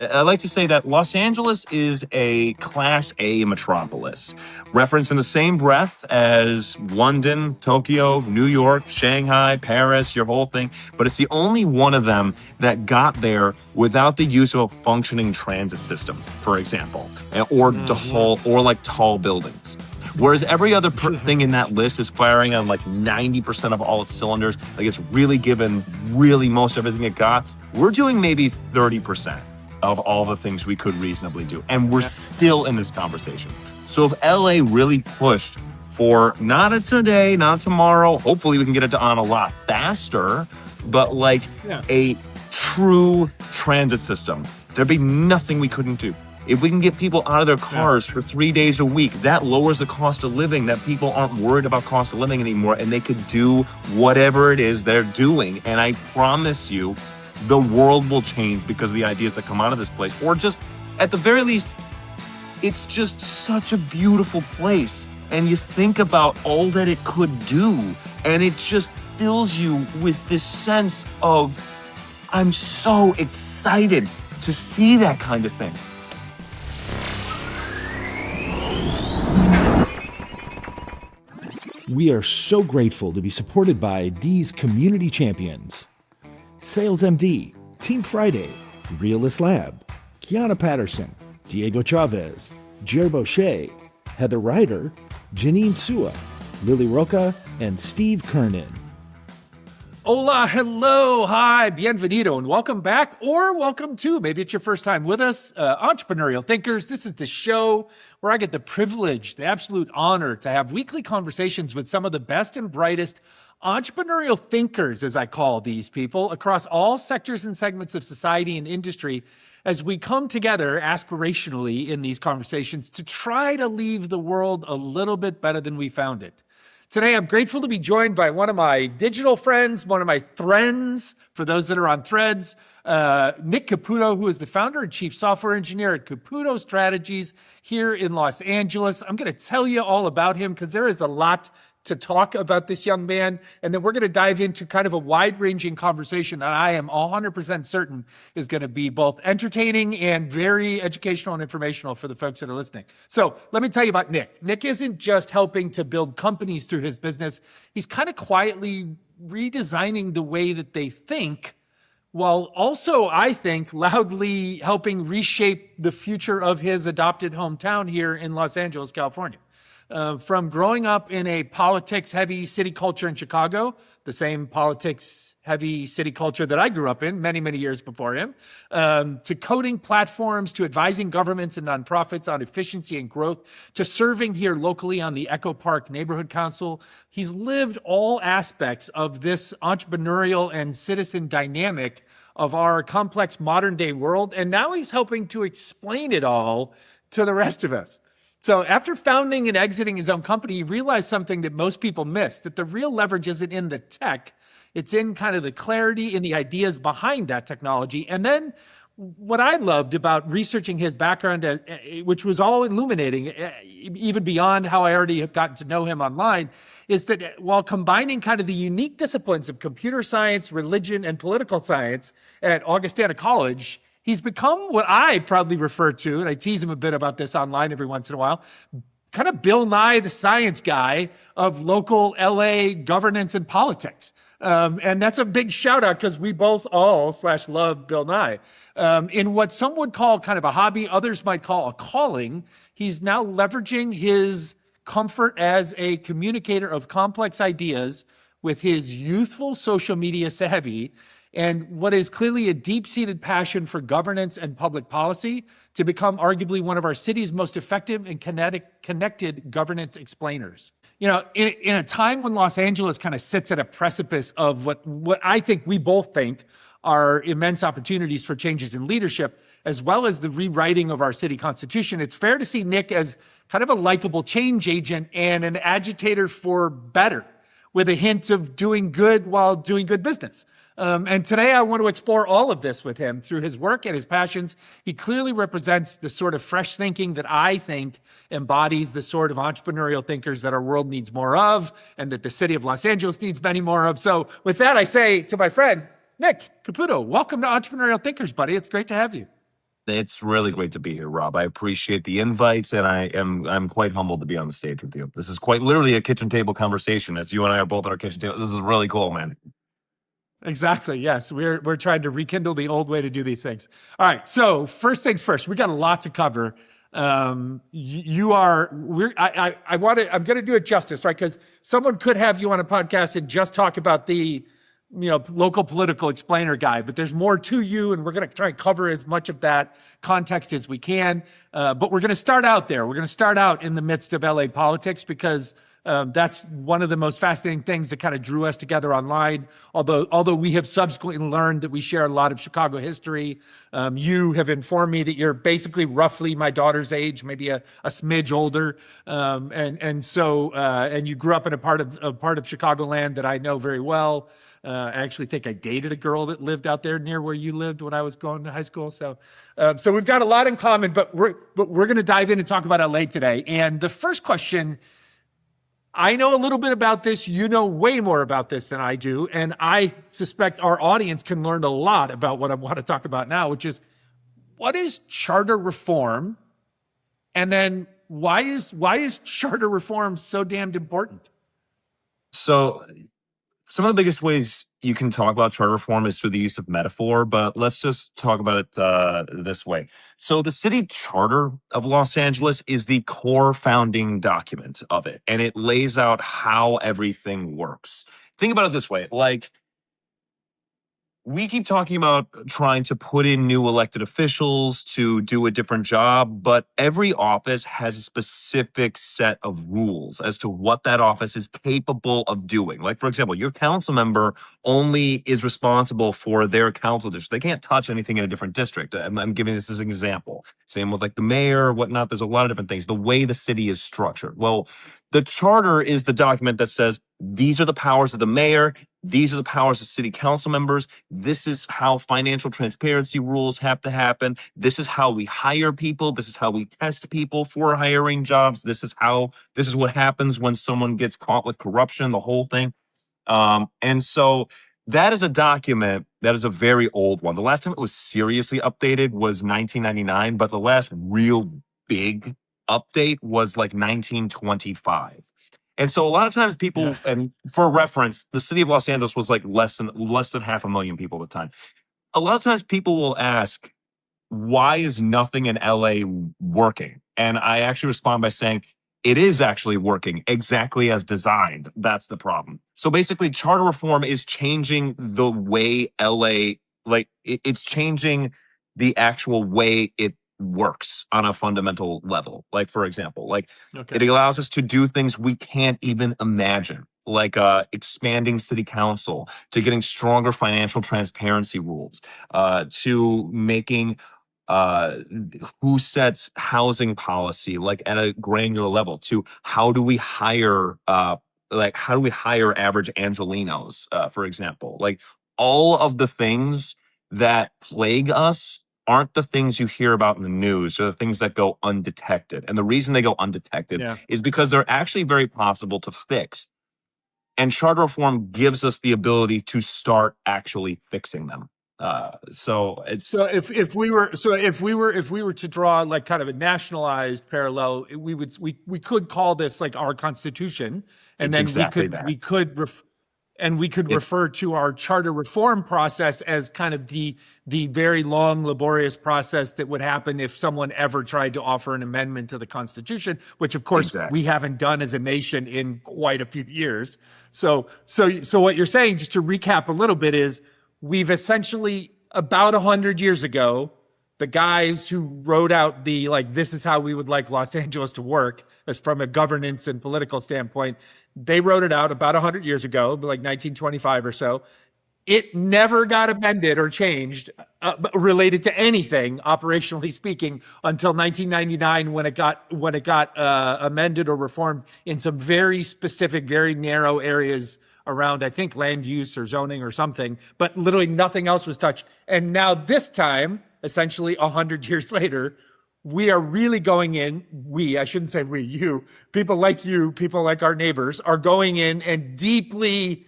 I like to say that Los Angeles is a Class A metropolis, referenced in the same breath as London, Tokyo, New York, Shanghai, Paris, your whole thing. But it's the only one of them that got there without the use of a functioning transit system, for example, or tall buildings. Whereas every other thing in that list is firing on like 90% of all its cylinders, like it's really given really most everything it got. We're doing maybe 30% of all the things we could reasonably do. And we're still in this conversation. So if LA really pushed for not a today, not tomorrow, hopefully we can get it on a lot faster, but like a true transit system, there'd be nothing we couldn't do. If we can get people out of their cars for 3 days a week, that lowers the cost of living, that people aren't worried about cost of living anymore, and they could do whatever it is they're doing. And I promise you, the world will change because of the ideas that come out of this place. Or just, at the very least, it's just such a beautiful place. And you think about all that it could do, and it just fills you with this sense of, I'm so excited to see that kind of thing. We are so grateful to be supported by these community champions: Sales MD, Team Friday, Realist Lab, Kiana Patterson, Diego Chavez, Jer Boucher, Heather Ryder, Janine Sua, Lily Roca, and Steve Kernan. Hola, hello, hi, bienvenido, and welcome back, or welcome to, maybe it's your first time with us, Entrepreneurial Thinkers. This is the show where I get the privilege, the absolute honor to have weekly conversations with some of the best and brightest entrepreneurial thinkers, as I call these people, across all sectors and segments of society and industry, as we come together aspirationally in these conversations to try to leave the world a little bit better than we found it. Today, I'm grateful to be joined by one of my digital friends, one of my friends, for those that are on Threads, Nick Caputo, who is the founder and chief software engineer at Caputo Strategies here in Los Angeles. I'm going to tell you all about him because there is a lot to talk about this young man. And then we're going to dive into kind of a wide-ranging conversation that I am 100% certain is going to be both entertaining and very educational and informational for the folks that are listening. So let me tell you about Nick. Nick isn't just helping to build companies through his business. He's kind of quietly redesigning the way that they think, while also, I think, loudly helping reshape the future of his adopted hometown here in Los Angeles, California. From growing up in a politics-heavy city culture in Chicago, the same politics-heavy city culture that I grew up in many, many years before him, to coding platforms, to advising governments and nonprofits on efficiency and growth, to serving here locally on the Echo Park Neighborhood Council. He's lived all aspects of this entrepreneurial and citizen dynamic of our complex modern-day world, and now he's helping to explain it all to the rest of us. So after founding and exiting his own company, he realized something that most people miss, that the real leverage isn't in the tech. It's in kind of the clarity and the ideas behind that technology. And then what I loved about researching his background, which was all illuminating, even beyond how I already have gotten to know him online, is that while combining kind of the unique disciplines of computer science, religion, and political science at Augustana College, he's become what I proudly refer to, and I tease him a bit about this online every once in a while, kind of Bill Nye, the science guy of local LA governance and politics. And that's a big shout out because we both love Bill Nye. In what some would call kind of a hobby, others might call a calling, he's now leveraging his comfort as a communicator of complex ideas with his youthful social media savvy and what is clearly a deep-seated passion for governance and public policy to become arguably one of our city's most effective and connected governance explainers. You know, in a time when Los Angeles kind of sits at a precipice of what I think we both think are immense opportunities for changes in leadership, as well as the rewriting of our city constitution, it's fair to see Nick as kind of a likable change agent and an agitator for better, with a hint of doing good while doing good business. And today I want to explore all of this with him through his work and his passions. He clearly represents the sort of fresh thinking that I think embodies the sort of entrepreneurial thinkers that our world needs more of and that the city of Los Angeles needs many more of. So with that, I say to my friend, Nick Caputo, welcome to Entrepreneurial Thinkers, buddy. It's great to have you. It's really great to be here, Rob. I appreciate the invites, and I'm quite humbled to be on the stage with you. This is quite literally a kitchen table conversation, as you and I are both at our kitchen table. This is really cool, man. Exactly. Yes, we're trying to rekindle the old way to do these things. All right. So first things first, we got a lot to cover. You are. I want to. I'm going to do it justice, right? Because someone could have you on a podcast and just talk about the, local political explainer guy, but there's more to you, and we're going to try and cover as much of that context as we can. But we're going to start out there. We're going to start out in the midst of LA politics because that's one of the most fascinating things that kind of drew us together online. Although we have subsequently learned that we share a lot of Chicago history. You have informed me that you're basically roughly my daughter's age, maybe a smidge older. And you grew up in a part of Chicagoland that I know very well. I actually think I dated a girl that lived out there near where you lived when I was going to high school. So we've got a lot in common, but we're going to dive in and talk about LA today. And the first question, I know a little bit about this. You know way more about this than I do. And I suspect our audience can learn a lot about what I want to talk about now, which is what is charter reform? And then why is charter reform so damned important? So some of the biggest ways you can talk about charter reform is through the use of metaphor, but let's just talk about it this way. So the city charter of Los Angeles is the core founding document of it, and it lays out how everything works. Think about it this way, like, we keep talking about trying to put in new elected officials to do a different job, but every office has a specific set of rules as to what that office is capable of doing. Like, for example, your council member only is responsible for their council district. They can't touch anything in a different district. I'm giving this as an example. Same with like the mayor, whatnot. There's a lot of different things. The way the city is structured. Well, the charter is the document that says these are the powers of the mayor. These are the powers of city council members. This is how financial transparency rules have to happen. This is how we hire people. This is how we test people for hiring jobs. This is what happens when someone gets caught with corruption, the whole thing. And so that is a document that is a very old one. The last time it was seriously updated was 1999, but the last real big update was like 1925. And so a lot of times people, and for reference, the city of Los Angeles was like less than 500,000 people at the time. A lot of times people will ask, why is nothing in LA working? And I actually respond by saying, it is actually working exactly as designed. That's the problem. So basically, charter reform is changing the way LA, it's changing the actual way it works on a fundamental level. Like, for example, it allows us to do things we can't even imagine, like expanding city council, to getting stronger financial transparency rules, to making who sets housing policy, like at a granular level, to how do we hire average Angelenos, for example. Like, all of the things that plague us aren't the things you hear about in the news, or the things that go undetected. And the reason they go undetected is because they're actually very possible to fix. And charter reform gives us the ability to start actually fixing them. So if we were to draw like kind of a nationalized parallel, we could call this like our Constitution, and then we could refer to our charter reform process as kind of the very long, laborious process that would happen if someone ever tried to offer an amendment to the Constitution, which of course we haven't done as a nation in quite a few years. So what you're saying, just to recap a little bit, is we've essentially, about 100 years ago, the guys who wrote out this is how we would like Los Angeles to work, as from a governance and political standpoint, they wrote it out about 100 years ago, like 1925 or so. It never got amended or changed related to anything, operationally speaking, until 1999, when it got amended or reformed in some very specific, very narrow areas around, I think, land use or zoning or something, but literally nothing else was touched. And now this time, essentially 100 years later, we are really going in, I shouldn't say we, you, people like our neighbors are going in and deeply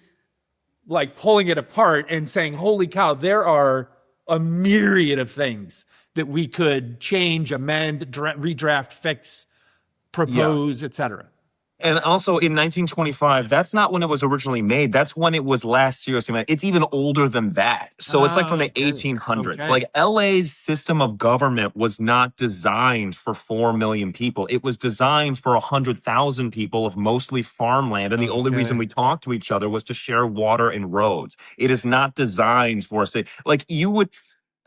like pulling it apart and saying, holy cow, there are a myriad of things that we could change, amend, redraft, fix, Yeah. propose, etc. And also in 1925, that's not when it was originally made. That's when it was last seriously made. It's even older than that. So it's like from the Okay. 1800s. Okay. Like LA's system of government was not designed for 4 million people. It was designed for 100,000 people of mostly farmland. And the only reason Okay. we talked to each other was to share water and roads. It is not designed for us. Like you would,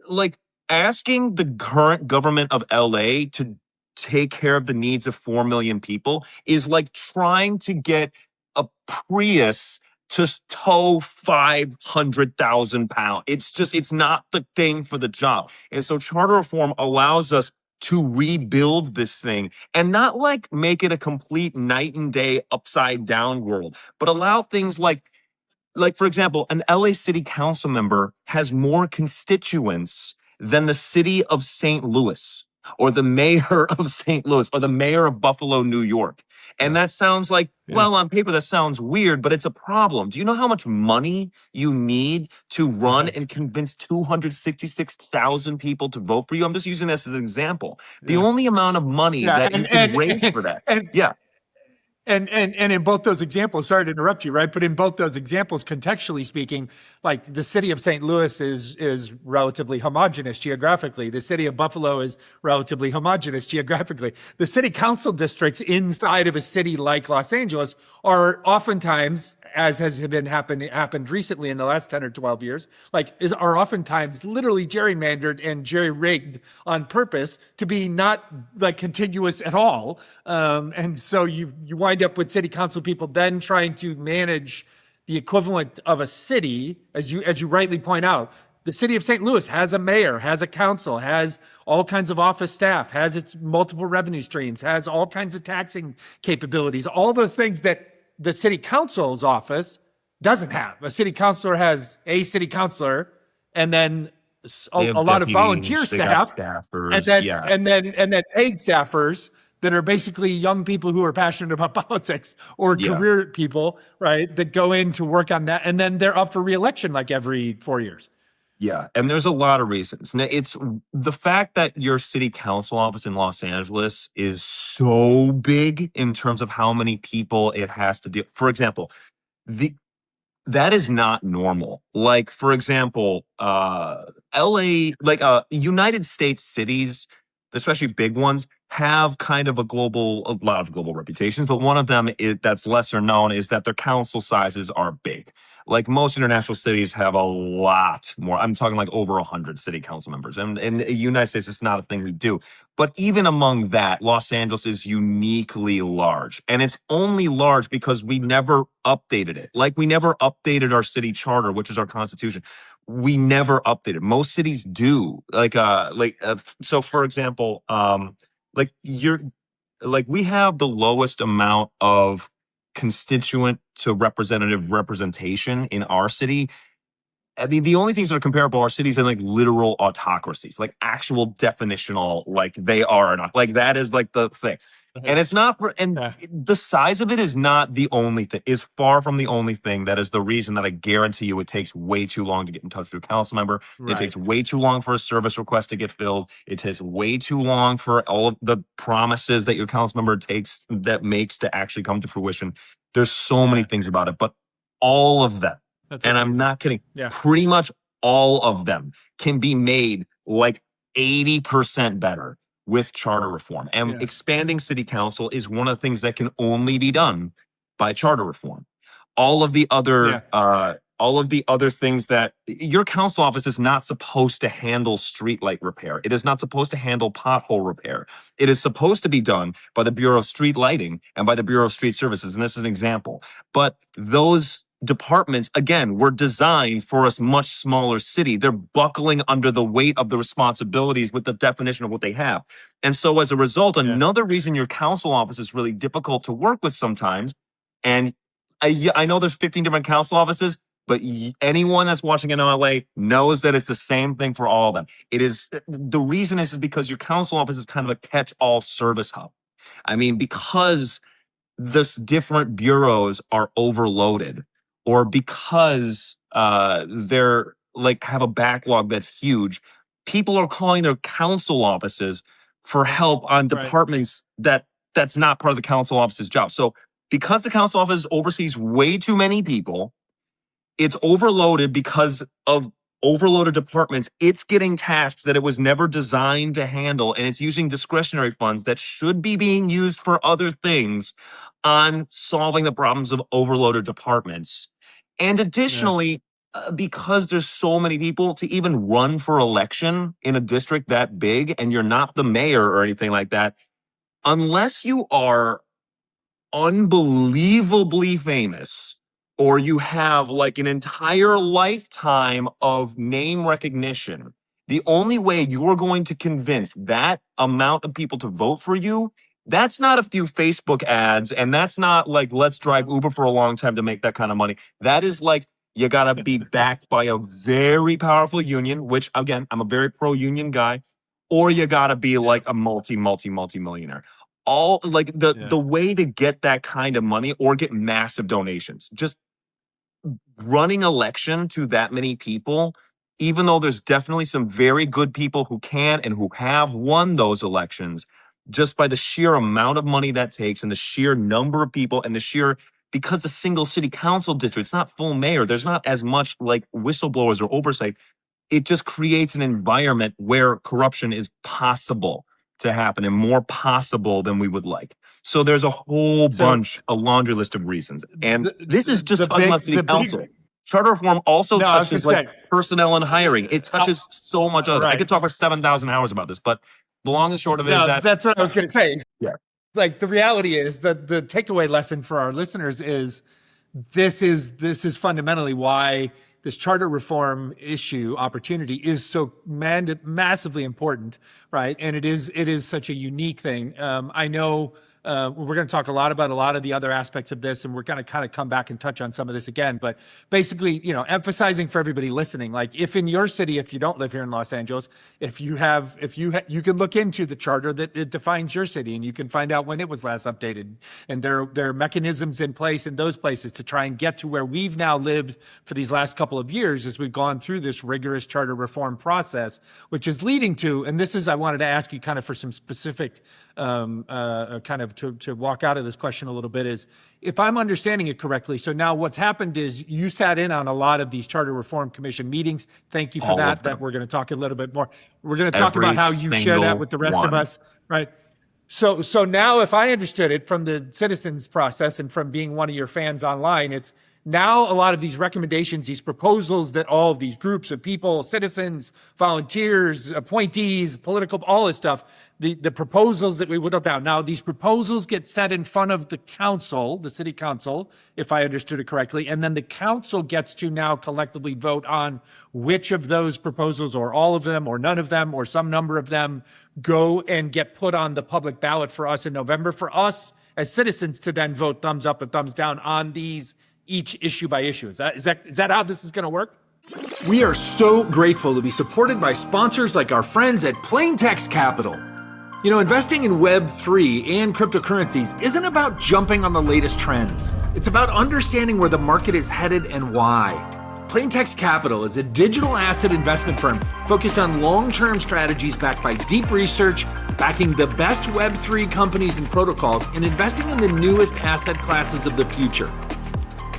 like asking the current government of LA to take care of the needs of 4 million people is like trying to get a Prius to tow 500,000 pounds. It's not the thing for the job. And so charter reform allows us to rebuild this thing and not like make it a complete night and day upside down world, but allow things like, for example, an LA City Council member has more constituents than the city of St. Louis or the mayor of St. Louis or the mayor of Buffalo, New York. And Yeah. that sounds like, Yeah. well, on paper, that sounds weird, but it's a problem. Do you know how much money you need to run and convince 266,000 people to vote for you? I'm just using this as an example. The Yeah. only amount of money Yeah. that you can raise for that. And Yeah. And in both those examples, sorry to interrupt you, right? But in both those examples, contextually speaking, like the city of St. Louis is relatively homogenous geographically. The city of Buffalo is relatively homogenous geographically. The city council districts inside of a city like Los Angeles are oftentimes, as has been happened recently in the last 10 or 12 years, are oftentimes literally gerrymandered and jerry-rigged on purpose to be not like contiguous at all. And so you wind up with city council people then trying to manage the equivalent of a city, as you rightly point out. The city of St. Louis has a mayor, has a council, has all kinds of office staff, has its multiple revenue streams, has all kinds of taxing capabilities, all those things that the city council's office doesn't have. A city councilor has a city councilor and then a lot of volunteer staff, staffers. and then paid staffers that are basically young people who are passionate about politics or career people, right? That go in to work on that. And then they're up for reelection like every 4 years. Yeah, and there's a lot of reasons. Now, it's the fact that your city council office in Los Angeles is so big in terms of how many people it has to deal. For example, the that is not normal. Like, for example, LA, United States cities, especially big ones, have kind of a lot of global reputations, but one of them that's lesser known is that their council sizes are big. Like most international cities have a lot more. I'm talking like over 100 city council members. And in the United States, it's not a thing we do. But even among that, Los Angeles is uniquely large. And it's only large because we never updated it. Like we never updated our city charter, which is our constitution. We never updated. Most cities do. So for example, like you're like we have the lowest amount of constituent to representative representation in our city. I mean, the only things that are comparable are cities and like literal autocracies, like actual definitional, like they are not like that is like the thing. And it's not, the size of it is not the only thing, is far from the only thing. That is the reason that I guarantee you it takes way too long to get in touch with a council member. Right. It takes way too long for a service request to get filled. It takes way too long for all of the promises that your council member makes to actually come to fruition. There's so many things about it, but all of them, and I'm not kidding. Yeah. Pretty much all of them can be made like 80% better with charter reform. And expanding city council is one of the things that can only be done by charter reform. All of the other things that your council office is not supposed to handle streetlight repair. It is not supposed to handle pothole repair. It is supposed to be done by the Bureau of Street Lighting and by the Bureau of Street Services. And this is an example. But those departments, again, were designed for a much smaller city. They're buckling under the weight of the responsibilities with the definition of what they have. And so as a result, another reason your council office is really difficult to work with sometimes, and I know there's 15 different council offices, but anyone that's watching in LA knows that it's the same thing for all of them. The reason is because your council office is kind of a catch-all service hub. I mean, because the different bureaus are overloaded, or because they're like have a backlog that's huge. People are calling their council offices for help on departments that's not part of the council office's job. So because the council office oversees way too many people, it's overloaded because of overloaded departments. It's getting tasks that it was never designed to handle, and it's using discretionary funds that should be being used for other things on solving the problems of overloaded departments. And additionally, because there's so many people to even run for election in a district that big, and you're not the mayor or anything like that, unless you are unbelievably famous or you have like an entire lifetime of name recognition, the only way you're going to convince that amount of people to vote for you, that's not a few Facebook ads, and that's not like let's drive Uber for a long time to make that kind of money. That is like you got to be backed by a very powerful union, which again, I'm a very pro-union guy, or you got to be like a multi-millionaire. All like the way to get that kind of money or get massive donations, just running election to that many people, even though there's definitely some very good people who can and who have won those elections, just by the sheer amount of money that takes and the sheer number of people and the sheer, because a single city council district, it's not full mayor, there's not as much like whistleblowers or oversight. It just creates an environment where corruption is possible to happen and more possible than we would like. So there's a whole bunch, a laundry list of reasons. And this is just talking about city council. Charter reform also touches like personnel and hiring. It touches so much other. I could talk for 7,000 hours about this, but the long and short of it is that that's what I was going to say. Yeah. Like the reality is that the takeaway lesson for our listeners is this is fundamentally why this charter reform issue opportunity is so massively important, right? And it is such a unique thing. I know we're going to talk a lot about a lot of the other aspects of this, and we're going to kind of come back and touch on some of this again. But basically, emphasizing for everybody listening, like if in your city, if you don't live here in Los Angeles, you can look into the charter that it defines your city, and you can find out when it was last updated, and there are mechanisms in place in those places to try and get to where we've now lived for these last couple of years as we've gone through this rigorous charter reform process, which is leading to, and this is I wanted to ask you kind of for some specific kind of to walk out of this question a little bit, is if I'm understanding it correctly. So now what's happened is you sat in on a lot of these Charter Reform Commission meetings. Thank you for that we're going to talk a little bit more. We're going to talk about how you share that with the rest of us, right? So now if I understood it from the citizens process and from being one of your fans online, it's now a lot of these recommendations, these proposals that all of these groups of people, citizens, volunteers, appointees, political, all this stuff, the proposals that we whittled down. Now these proposals get set in front of the council, the city council, if I understood it correctly, and then the council gets to now collectively vote on which of those proposals, or all of them, or none of them, or some number of them, go and get put on the public ballot for us in November, for us as citizens to then vote thumbs up and thumbs down on these each issue by issue. Is that how this is going to work? We are so grateful to be supported by sponsors like our friends at Plain Text Capital. Investing in Web3 and cryptocurrencies isn't about jumping on the latest trends. It's about understanding where the market is headed and why. Plain Text Capital is a digital asset investment firm focused on long-term strategies backed by deep research, backing the best Web3 companies and protocols, and investing in the newest asset classes of the future.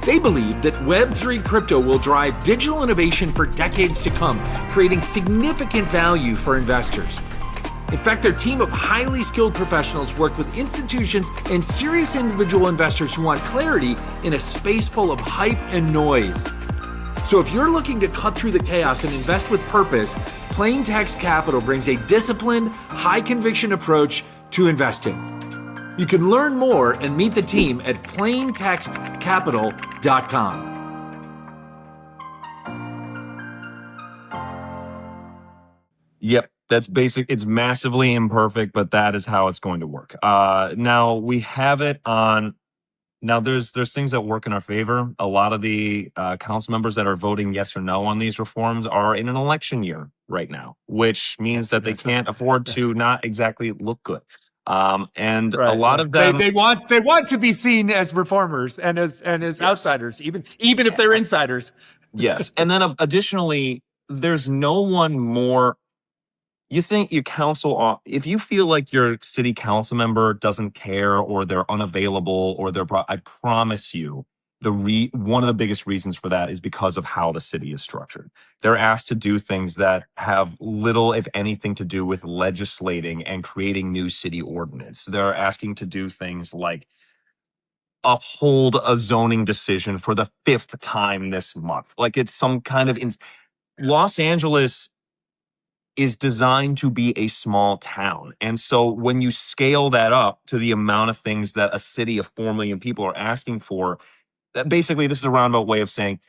They believe that Web3 crypto will drive digital innovation for decades to come, creating significant value for investors. In fact, their team of highly skilled professionals work with institutions and serious individual investors who want clarity in a space full of hype and noise. So if you're looking to cut through the chaos and invest with purpose, Plain Text Capital brings a disciplined, high-conviction approach to investing. You can learn more and meet the team at plaintextcapital.com. Yep, that's basic. It's massively imperfect, but that is how it's going to work. Now we have it on. Now there's things that work in our favor. A lot of the council members that are voting yes or no on these reforms are in an election year right now, which means that they can't afford to not exactly look good. And a lot of them they want to be seen as reformers and as outsiders, even if they're insiders. Yes. And then additionally, there's no one more. You think your council, if you feel like your city council member doesn't care or they're unavailable or I promise you, one of the biggest reasons for that is because of how the city is structured. They're asked to do things that have little, if anything, to do with legislating and creating new city ordinance. They're asking to do things like uphold a zoning decision for the 5th time this month. Like it's some kind of Los Angeles is designed to be a small town. And so when you scale that up to the amount of things that a city of 4 million people are asking for, that basically this is a roundabout way of saying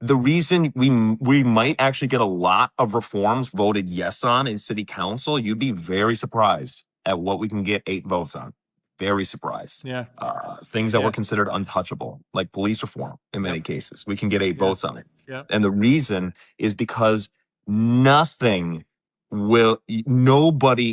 the reason we might actually get a lot of reforms voted yes on in city council, you'd be very surprised at what we can get 8 votes on. Very surprised. Yeah. Things that were considered untouchable, like police reform in many cases, we can get 8 votes on it. Yeah. And the reason is because nobody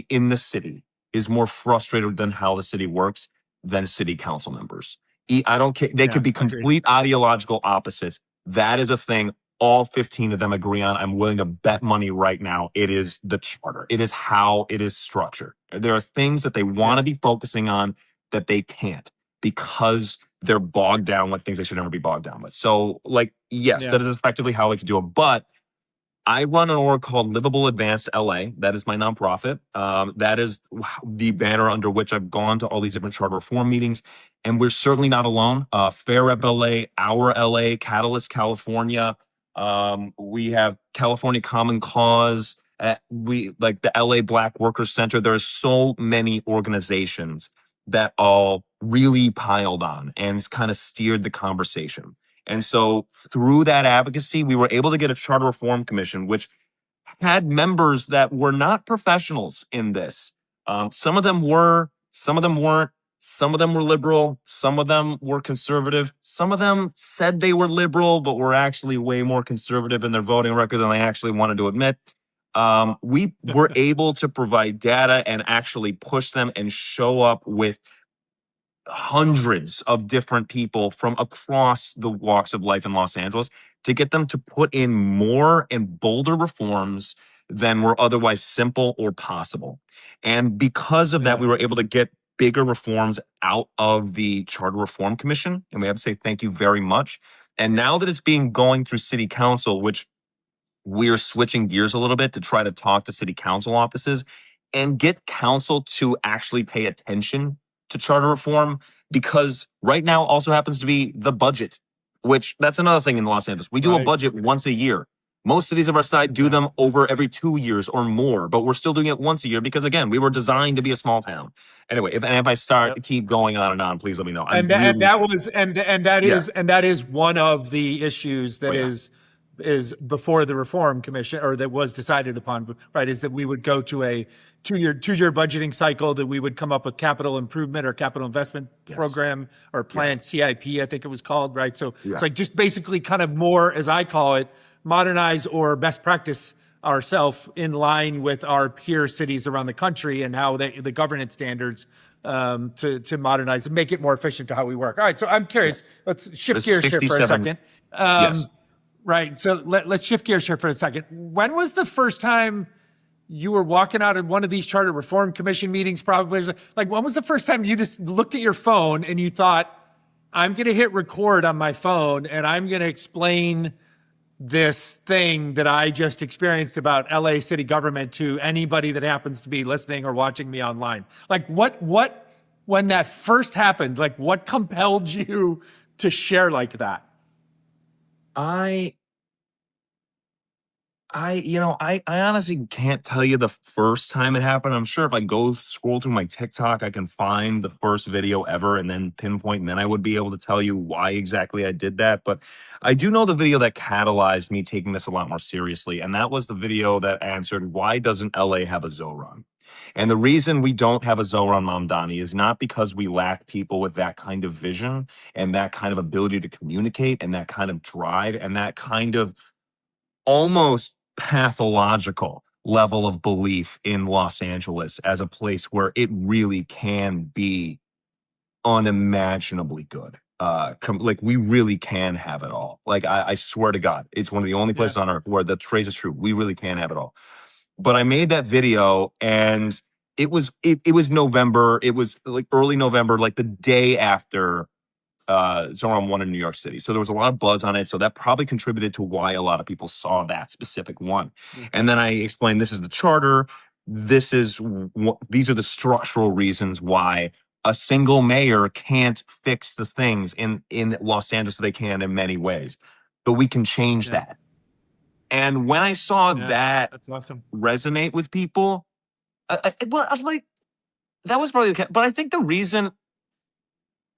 in the city is more frustrated than how the city works than city council members. I don't care. They could be complete ideological opposites. That is a thing all 15 of them agree on. I'm willing to bet money right now. It is the charter. It is how it is structured. There are things that they want to be focusing on that they can't because they're bogged down with things they should never be bogged down with. So, like, yes, that is effectively how we could do it. But I run an org called Livable Advanced LA. That is my nonprofit. That is the banner under which I've gone to all these different charter reform meetings. And we're certainly not alone. Fair Rep LA, Our LA, Catalyst California. We have California Common Cause. We like the LA Black Workers Center. There's so many organizations that all really piled on and kind of steered the conversation. And so through that advocacy, we were able to get a charter reform commission, which had members that were not professionals in this. Some of them were, some of them weren't. Some of them were liberal. Some of them were conservative. Some of them said they were liberal, but were actually way more conservative in their voting record than they actually wanted to admit. We were able to provide data and actually push them and show up with hundreds of different people from across the walks of life in Los Angeles to get them to put in more and bolder reforms than were otherwise simple or possible. And because of that, we were able to get bigger reforms out of the Charter Reform Commission. And we have to say thank you very much. And now that it's being going through city council, which we're switching gears a little bit to try to talk to city council offices and get council to actually pay attention to charter reform, because right now also happens to be the budget, which that's another thing in Los Angeles. We do a budget once a year. Most cities of our side do them over every 2 years or more, but we're still doing it once a year because, again, we were designed to be a small town. Anyway, if I start keep going on and on, please let me know. And that is one of the issues that is before the Reform Commission, or that was decided upon, right, is that we would go to a two-year budgeting cycle, that we would come up with capital improvement or capital investment program or plan, CIP, I think it was called, right? So it's like just basically kind of more, as I call it, modernize or best practice ourselves in line with our peer cities around the country and how the governance standards to modernize and make it more efficient to how we work. All right, so I'm curious. Let's shift gears here for a second. Right. So let's shift gears here for a second. When was the first time you were walking out of one of these Charter Reform Commission meetings? Probably like, when was the first time you just looked at your phone and you thought, I'm going to hit record on my phone and I'm going to explain this thing that I just experienced about LA city government to anybody that happens to be listening or watching me online? Like when that first happened, like what compelled you to share like that? I honestly can't tell you the first time it happened. I'm sure if I go scroll through my TikTok, I can find the first video ever and then pinpoint, and then I would be able to tell you why exactly I did that. But I do know the video that catalyzed me taking this a lot more seriously, and that was the video that answered, why doesn't LA have a Zoran? And the reason we don't have a Zoran, Mamdani, is not because we lack people with that kind of vision and that kind of ability to communicate and that kind of drive and that kind of almost pathological level of belief in Los Angeles as a place where it really can be unimaginably good. like we really can have it all. Like I swear to God, it's one of the only places on earth where that phrase is true. We really can have it all. But I made that video, and it was November. It was like early November, like the day after Zone 1 in New York City. So there was a lot of buzz on it. So that probably contributed to why a lot of people saw that specific one. And then I explained, this is the charter. These are the structural reasons why a single mayor can't fix the things in Los Angeles. They can in many ways, but we can change that. And when I saw that that's awesome. resonate with people, I'm like, that was probably the case. But I think the reason,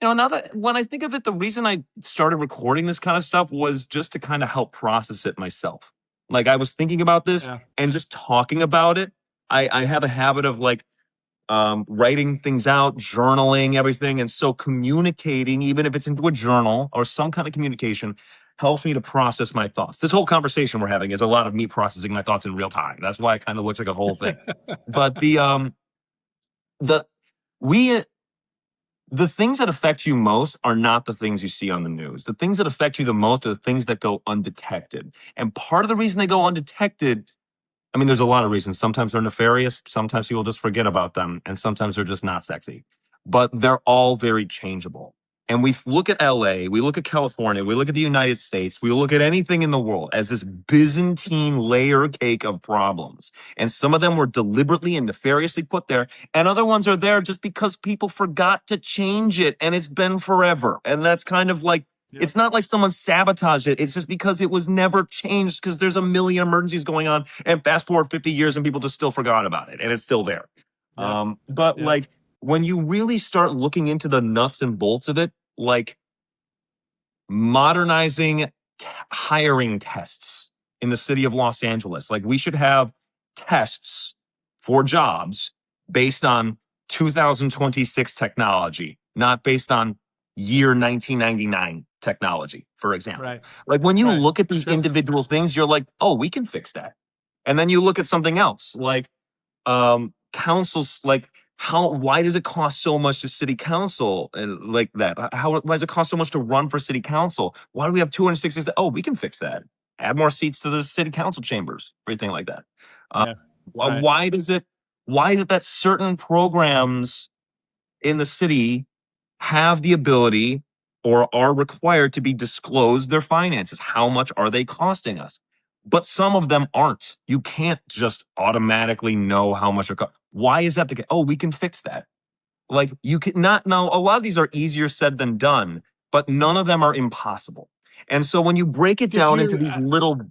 now that when I think of it, the reason I started recording this kind of stuff was just to kind of help process it myself. Like I was thinking about this and just talking about it. I have a habit of like writing things out, journaling everything. And so communicating, even if it's into a journal or some kind of communication, helps me to process my thoughts. This whole conversation we're having is a lot of me processing my thoughts in real time. That's why it kind of looks like a whole thing. But the things that affect you most are not the things you see on the news. The things that affect you the most are the things that go undetected. And part of the reason they go undetected, I mean, there's a lot of reasons. Sometimes they're nefarious. Sometimes people just forget about them. And sometimes they're just not sexy. But they're all very changeable. And we look at LA, we look at California, we look at the United States, we look at anything in the world as this Byzantine layer cake of problems. And some of them were deliberately and nefariously put there. And other ones are there just because people forgot to change it. And it's been forever. And that's kind of like, it's not like someone sabotaged it. It's just because it was never changed because there's a million emergencies going on. And fast forward 50 years and people just still forgot about it. And it's still there. Like, when you really start looking into the nuts and bolts of it, like modernizing hiring tests in the city of Los Angeles, like we should have tests for jobs based on 2026 technology, not based on year 1999 technology, for example. Right. Like when you look at these individual things, you're like, oh, we can fix that. And then you look at something else, like councils, like why does it cost so much to city council and like that? Why does it cost so much to run for city council? Why do we have 260? Oh, we can fix that. Add more seats to the city council chambers, everything like that. Why is it that certain programs in the city have the ability or are required to be disclosed their finances? How much are they costing us? But some of them aren't. You can't just automatically know how much it costs. Why is that the case? Oh, we can fix that. Like you can not know. A lot of these are easier said than done, but none of them are impossible. And so when you break it down into these little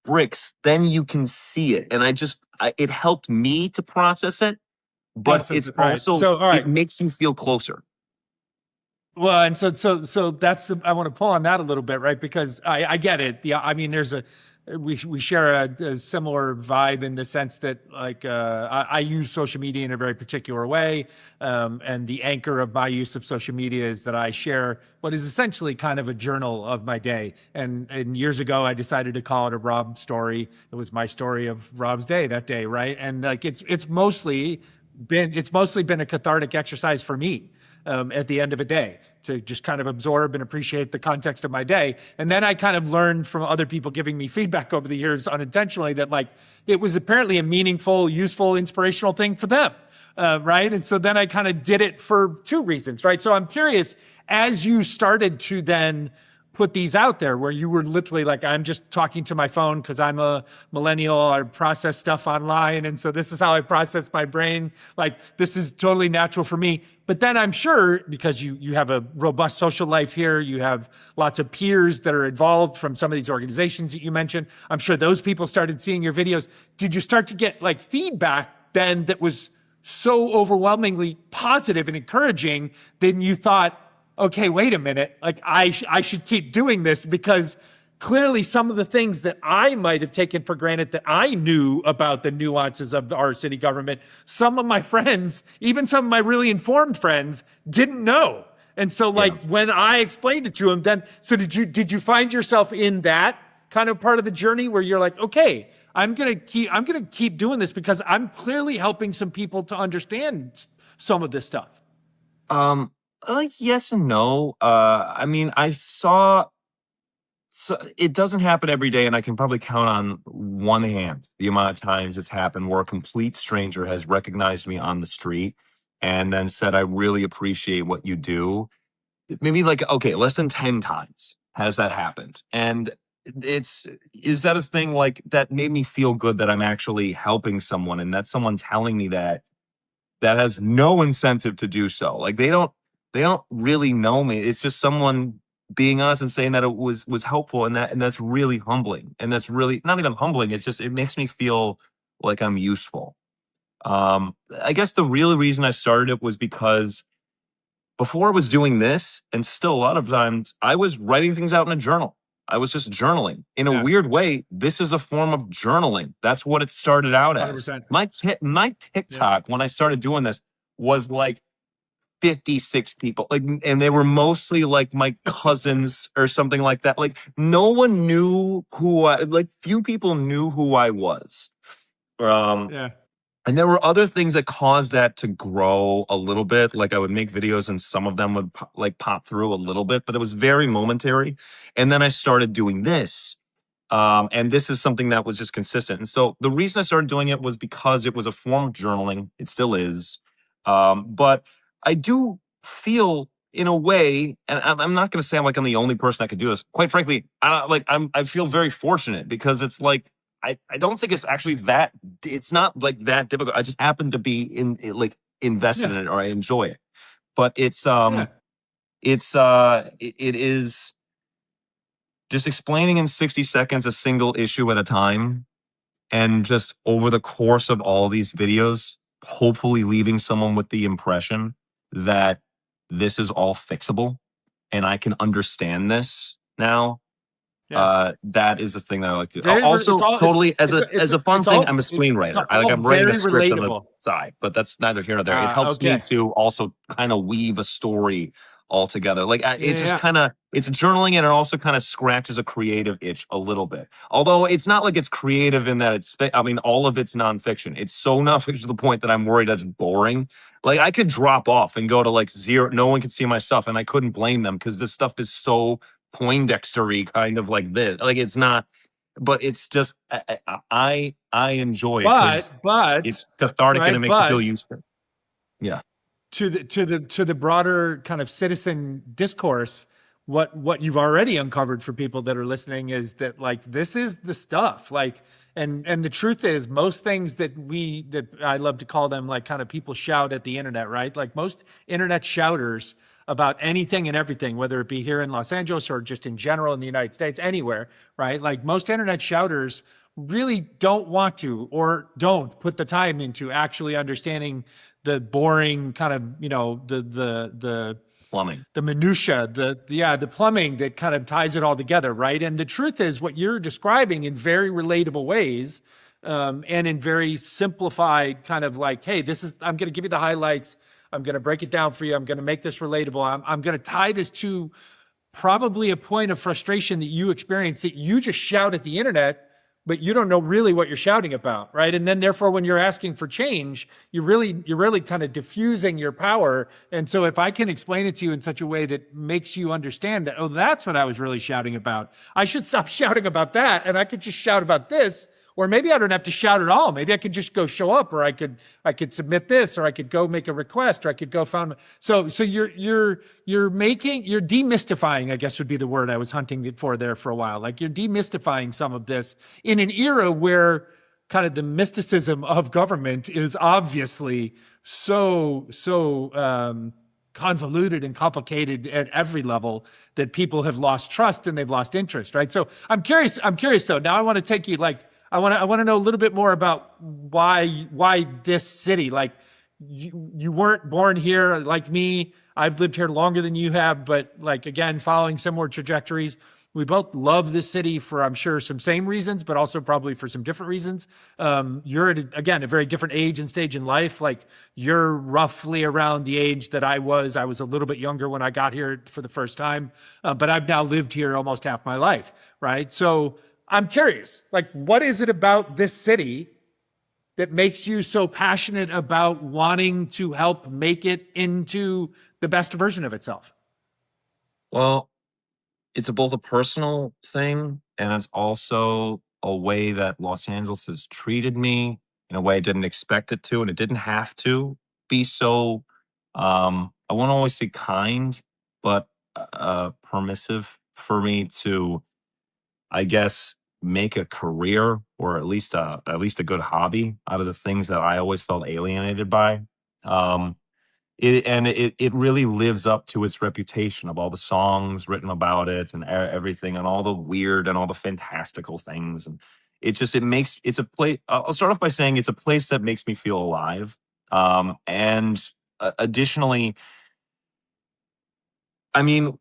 bricks, then you can see it. And it helped me to process it, but it's also, it makes you feel closer. Well, and so that's I want to pull on that a little bit, right? Because I get it. I mean, we share a similar vibe in the sense that like I use social media in a very particular way, and the anchor of my use of social media is that I share what is essentially kind of a journal of my day. And years ago, I decided to call it a Rob story. It was my story of Rob's day that day, right? And like it's mostly been a cathartic exercise for me. At the end of a day, to just kind of absorb and appreciate the context of my day. And then I kind of learned from other people giving me feedback over the years unintentionally that like it was apparently a meaningful, useful, inspirational thing for them, right? And so then I kind of did it for two reasons, right? So I'm curious, as you started to then put these out there where you were literally like, I'm just talking to my phone because I'm a millennial, I process stuff online. And so this is how I process my brain. Like this is totally natural for me. But then I'm sure because you have a robust social life here, you have lots of peers that are involved from some of these organizations that you mentioned. I'm sure those people started seeing your videos. Did you start to get like feedback then that was so overwhelmingly positive and encouraging? Then you thought, okay, wait a minute, like I should keep doing this because clearly some of the things that I might have taken for granted that I knew about the nuances of our city government, some of my friends, even some of my really informed friends didn't know. And so like when I explained it to them, then, so did you find yourself in that kind of part of the journey where you're like, okay, I'm going to keep doing this because I'm clearly helping some people to understand some of this stuff? Yes and no. I mean, I saw. So it doesn't happen every day, and I can probably count on one hand the amount of times it's happened where a complete stranger has recognized me on the street and then said, "I really appreciate what you do." Maybe like, okay, less than 10 times has that happened. And it's, is that a thing like that made me feel good that I'm actually helping someone and that someone telling me that has no incentive to do so. Like they don't really know me. It's just someone being honest and saying that it was helpful, and that's really humbling. And that's really not even humbling. It's just it makes me feel like I'm useful. I guess the real reason I started it was because before I was doing this, and still a lot of times, I was writing things out in a journal. I was just journaling. In a Yeah. weird way, this is a form of journaling. That's what it started out as. 100%. My Yeah. TikTok, when I started doing this, was like 56 people. Like, and they were mostly like my cousins or something like that. Like, no one knew few people knew who I was. Um, Yeah. and there were other things that caused that to grow a little bit. Like I would make videos and some of them would pop through a little bit, but it was very momentary. And then I started doing this. And this is something that was just consistent. And so the reason I started doing it was because it was a form of journaling. It still is. But I do feel in a way, and I'm not going to say I'm the only person that could do this. Quite frankly, I feel very fortunate because it's like, I don't think it's actually it's not like that difficult. I just happen to be invested in Yeah. it, or I enjoy it. But Yeah. it is just explaining in 60 seconds a single issue at a time, and just over the course of all these videos, hopefully leaving someone with the impression that this is all fixable and I can understand this now. Yeah. That is the thing that I like to do. It's Also, all, totally as a fun thing, I'm a it's screenwriter. all I'm writing a very script on the relatable. side, but that's neither here nor there. It helps me Okay. to also kind of weave a story all together. It just Yeah. kind of, it's journaling, and it also kind of scratches a creative itch a little bit. Although it's not like it's creative in that I mean, all of it's nonfiction. It's so nonfiction to the point that I'm worried that's boring. Like I could drop off and go to like zero. No one could see my stuff, and I couldn't blame them because this stuff is so Poindextery kind of like this. Like it's not, but it's just I enjoy it because But it's cathartic and it right, makes you feel but useful. Yeah. to the broader kind of citizen discourse, what you've already uncovered for people that are listening is that like this is the stuff. Like, and the truth is, most things that I love to call them like kind of people shout at the internet, right? Like most internet shouters about anything and everything, whether it be here in Los Angeles or just in general in the United States, anywhere, right? Like most internet shouters really don't want to or don't put the time into actually understanding the boring kind of, the Plumbing. the minutia, the plumbing that kind of ties it all together, right? And the truth is, what you're describing in very relatable ways, and in very simplified kind of like, hey, I'm going to give you the highlights. I'm going to break it down for you. I'm going to make this relatable. I'm going to tie this to probably a point of frustration that you experience that you just shout at the internet, but you don't know really what you're shouting about, right? And then therefore, when you're asking for change, you're really kind of diffusing your power. And so if I can explain it to you in such a way that makes you understand that, oh, that's what I was really shouting about. I should stop shouting about that, and I could just shout about this. Or maybe I don't have to shout at all. Maybe I could just go show up, or I could submit this, or I could go make a request, or I could go found. So you're demystifying, I guess would be the word I was hunting for there for a while. Like you're demystifying some of this in an era where kind of the mysticism of government is obviously so convoluted and complicated at every level that people have lost trust and they've lost interest, right? So I'm curious though. Now I want to take you I want to know a little bit more about why this city. Like you weren't born here like me. I've lived here longer than you have, but like again, following similar trajectories. We both love this city for, I'm sure, some same reasons, but also probably for some different reasons. You're at, again, a very different age and stage in life. Like you're roughly around the age that I was. I was a little bit younger when I got here for the first time, but I've now lived here almost half my life, right? So I'm curious, like, what is it about this city that makes you so passionate about wanting to help make it into the best version of itself? Well, it's both a personal thing and it's also a way that Los Angeles has treated me in a way I didn't expect it to, and it didn't have to be so. I won't always say kind, but permissive for me to, I guess, make a career or at least a good hobby out of the things that I always felt alienated by. Um, it really lives up to its reputation of all the songs written about it and everything and all the weird and all the fantastical things, and it makes it's a place. I'll start off by saying it's a place that makes me feel alive. And additionally, I mean,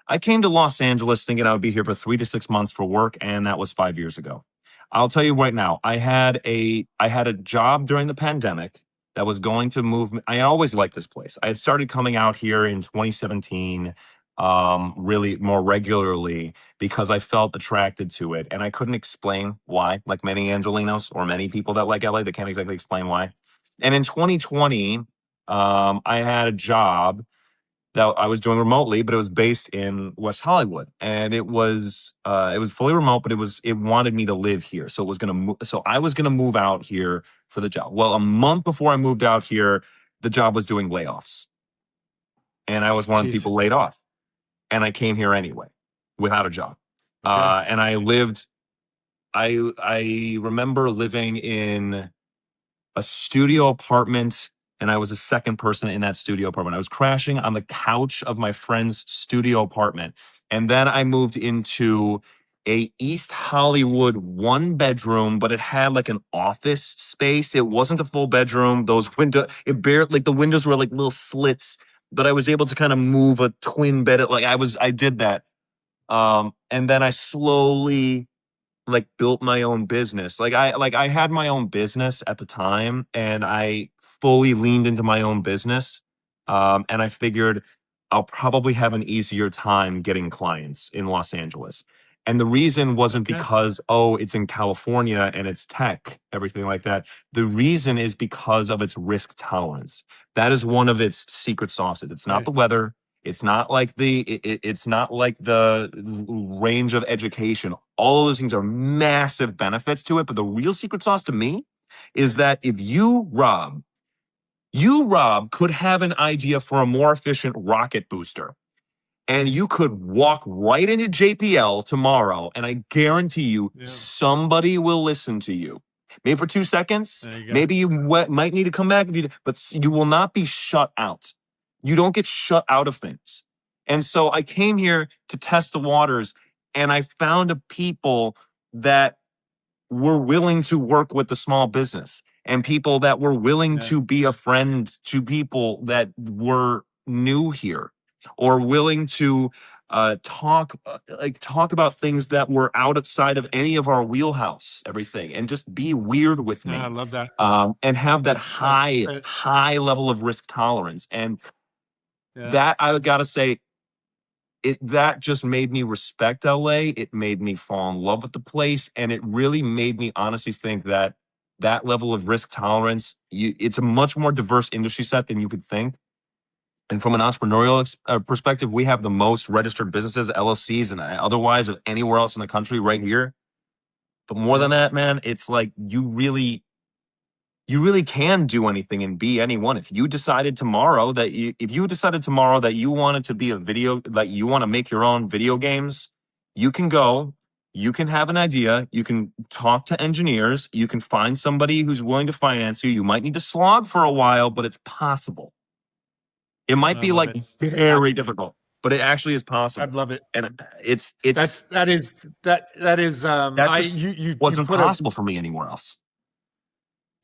I came to Los Angeles thinking I would be here for 3 to 6 months for work, and that was 5 years ago. I'll tell you right now, I had a job during the pandemic that was going to move me. I always liked this place. I had started coming out here in 2017, really more regularly because I felt attracted to it, and I couldn't explain why. Like many Angelinos or many people that like LA, they can't exactly explain why. And in 2020, I had a job that I was doing remotely, but it was based in West Hollywood, and it was fully remote, but it wanted me to live here, so I was gonna move out here for the job. Well, a month before I moved out here, the job was doing layoffs, and I was one of the Jeez. people laid off, and I came here anyway without a job, Okay. and I lived. I remember living in a studio apartment, and I was the second person in that studio apartment. I was crashing on the couch of my friend's studio apartment. And then I moved into a East Hollywood 1 bedroom, but it had like an office space. It wasn't a full bedroom. The windows were like little slits, but I was able to kind of move a twin bed. I did that. And then I slowly like built my own business. I had my own business at the time, and I fully leaned into my own business. And I figured I'll probably have an easier time getting clients in Los Angeles. And the reason wasn't Okay. because, oh, it's in California and it's tech, everything like that. The reason is because of its risk tolerance. That is one of its secret sauces. It's not Right. the weather. It's not like the range of education. All of those things are massive benefits to it. But the real secret sauce to me is that if you, Rob, could have an idea for a more efficient rocket booster, and you could walk right into JPL tomorrow, and I guarantee you Yeah. somebody will listen to you. Maybe for 2 seconds. There you go. Maybe you might need to come back, but you will not be shut out. You don't get shut out of things. And so I came here to test the waters, and I found a people that were willing to work with the small business, and people that were willing Yeah. to be a friend to people that were new here, or willing to talk about things that were outside of any of our wheelhouse, everything, and just be weird with I me, love that. and have that That's high level of risk tolerance. And yeah. that, I gotta say, that just made me respect LA. It made me fall in love with the place, and it really made me honestly think that that level of risk tolerance, it's a much more diverse industry set than you could think. And from an entrepreneurial perspective, we have the most registered businesses, LLCs, and otherwise of anywhere else in the country right here. But more than that, man, it's like you really can do anything and be anyone. If you decided tomorrow that you wanted to be you want to make your own video games, you can go, you can have an idea, you can talk to engineers, you can find somebody who's willing to finance you. You might need to slog for a while, but it's possible. It might I be love like it. very difficult, but it actually is I possible. love it. And it's That is that just you wasn't put a possible for me anywhere else.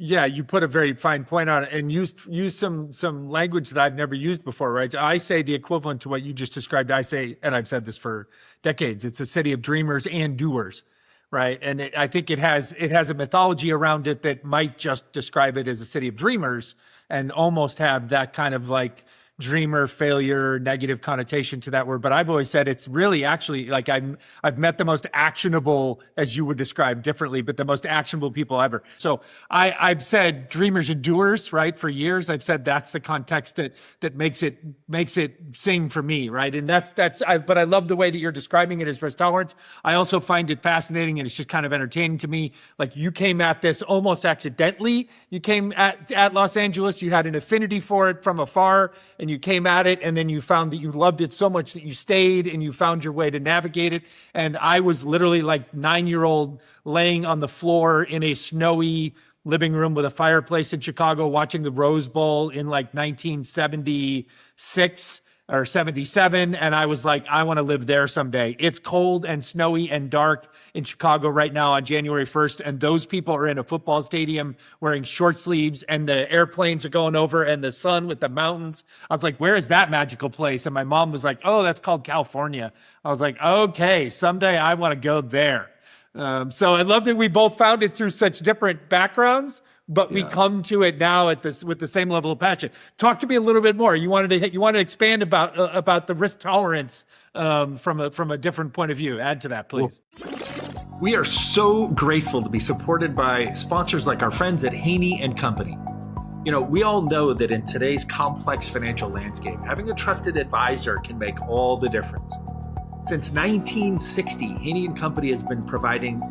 yeah, you put a very fine point on it and used some language that I've never used before, right? I say the equivalent to what you just described. I say, and I've said this for decades, it's a city of dreamers and doers, right? And I think it has a mythology around it that might just describe it as a city of dreamers and almost have that kind of like dreamer, failure, negative connotation to that word, but I've always said it's really actually like I've met the most actionable, as you would describe differently, but the most actionable people ever. So I've said dreamers and doers, right? For years, I've said that's the context that makes it sing for me, right? And but I love the way that you're describing it as risk tolerance. I also find it fascinating, and it's just kind of entertaining to me. Like, you came at this almost accidentally. You came at Los Angeles. You had an affinity for it from afar, and you came at it, and then you found that you loved it so much that you stayed, and you found your way to navigate it. And I was literally like 9-year-old laying on the floor in a snowy living room with a fireplace in Chicago, watching the Rose Bowl in like 1976 or 77. And I was like, I want to live there someday. It's cold and snowy and dark in Chicago right now on January 1st. And those people are in a football stadium wearing short sleeves, and the airplanes are going over, and the sun with the mountains. I was like, where is that magical place? And my mom was like, oh, that's called California. I was like, okay, someday I want to go there. So I love that we both found it through such different backgrounds, but we come to it now with the same level of passion. Talk to me a little bit more. You wanted to expand about the risk tolerance from a different point of view. Add to that, please. We are so grateful to be supported by sponsors like our friends at Haney and Company. You know, we all know that in today's complex financial landscape, having a trusted advisor can make all the difference. Since 1960, Haney and Company has been providing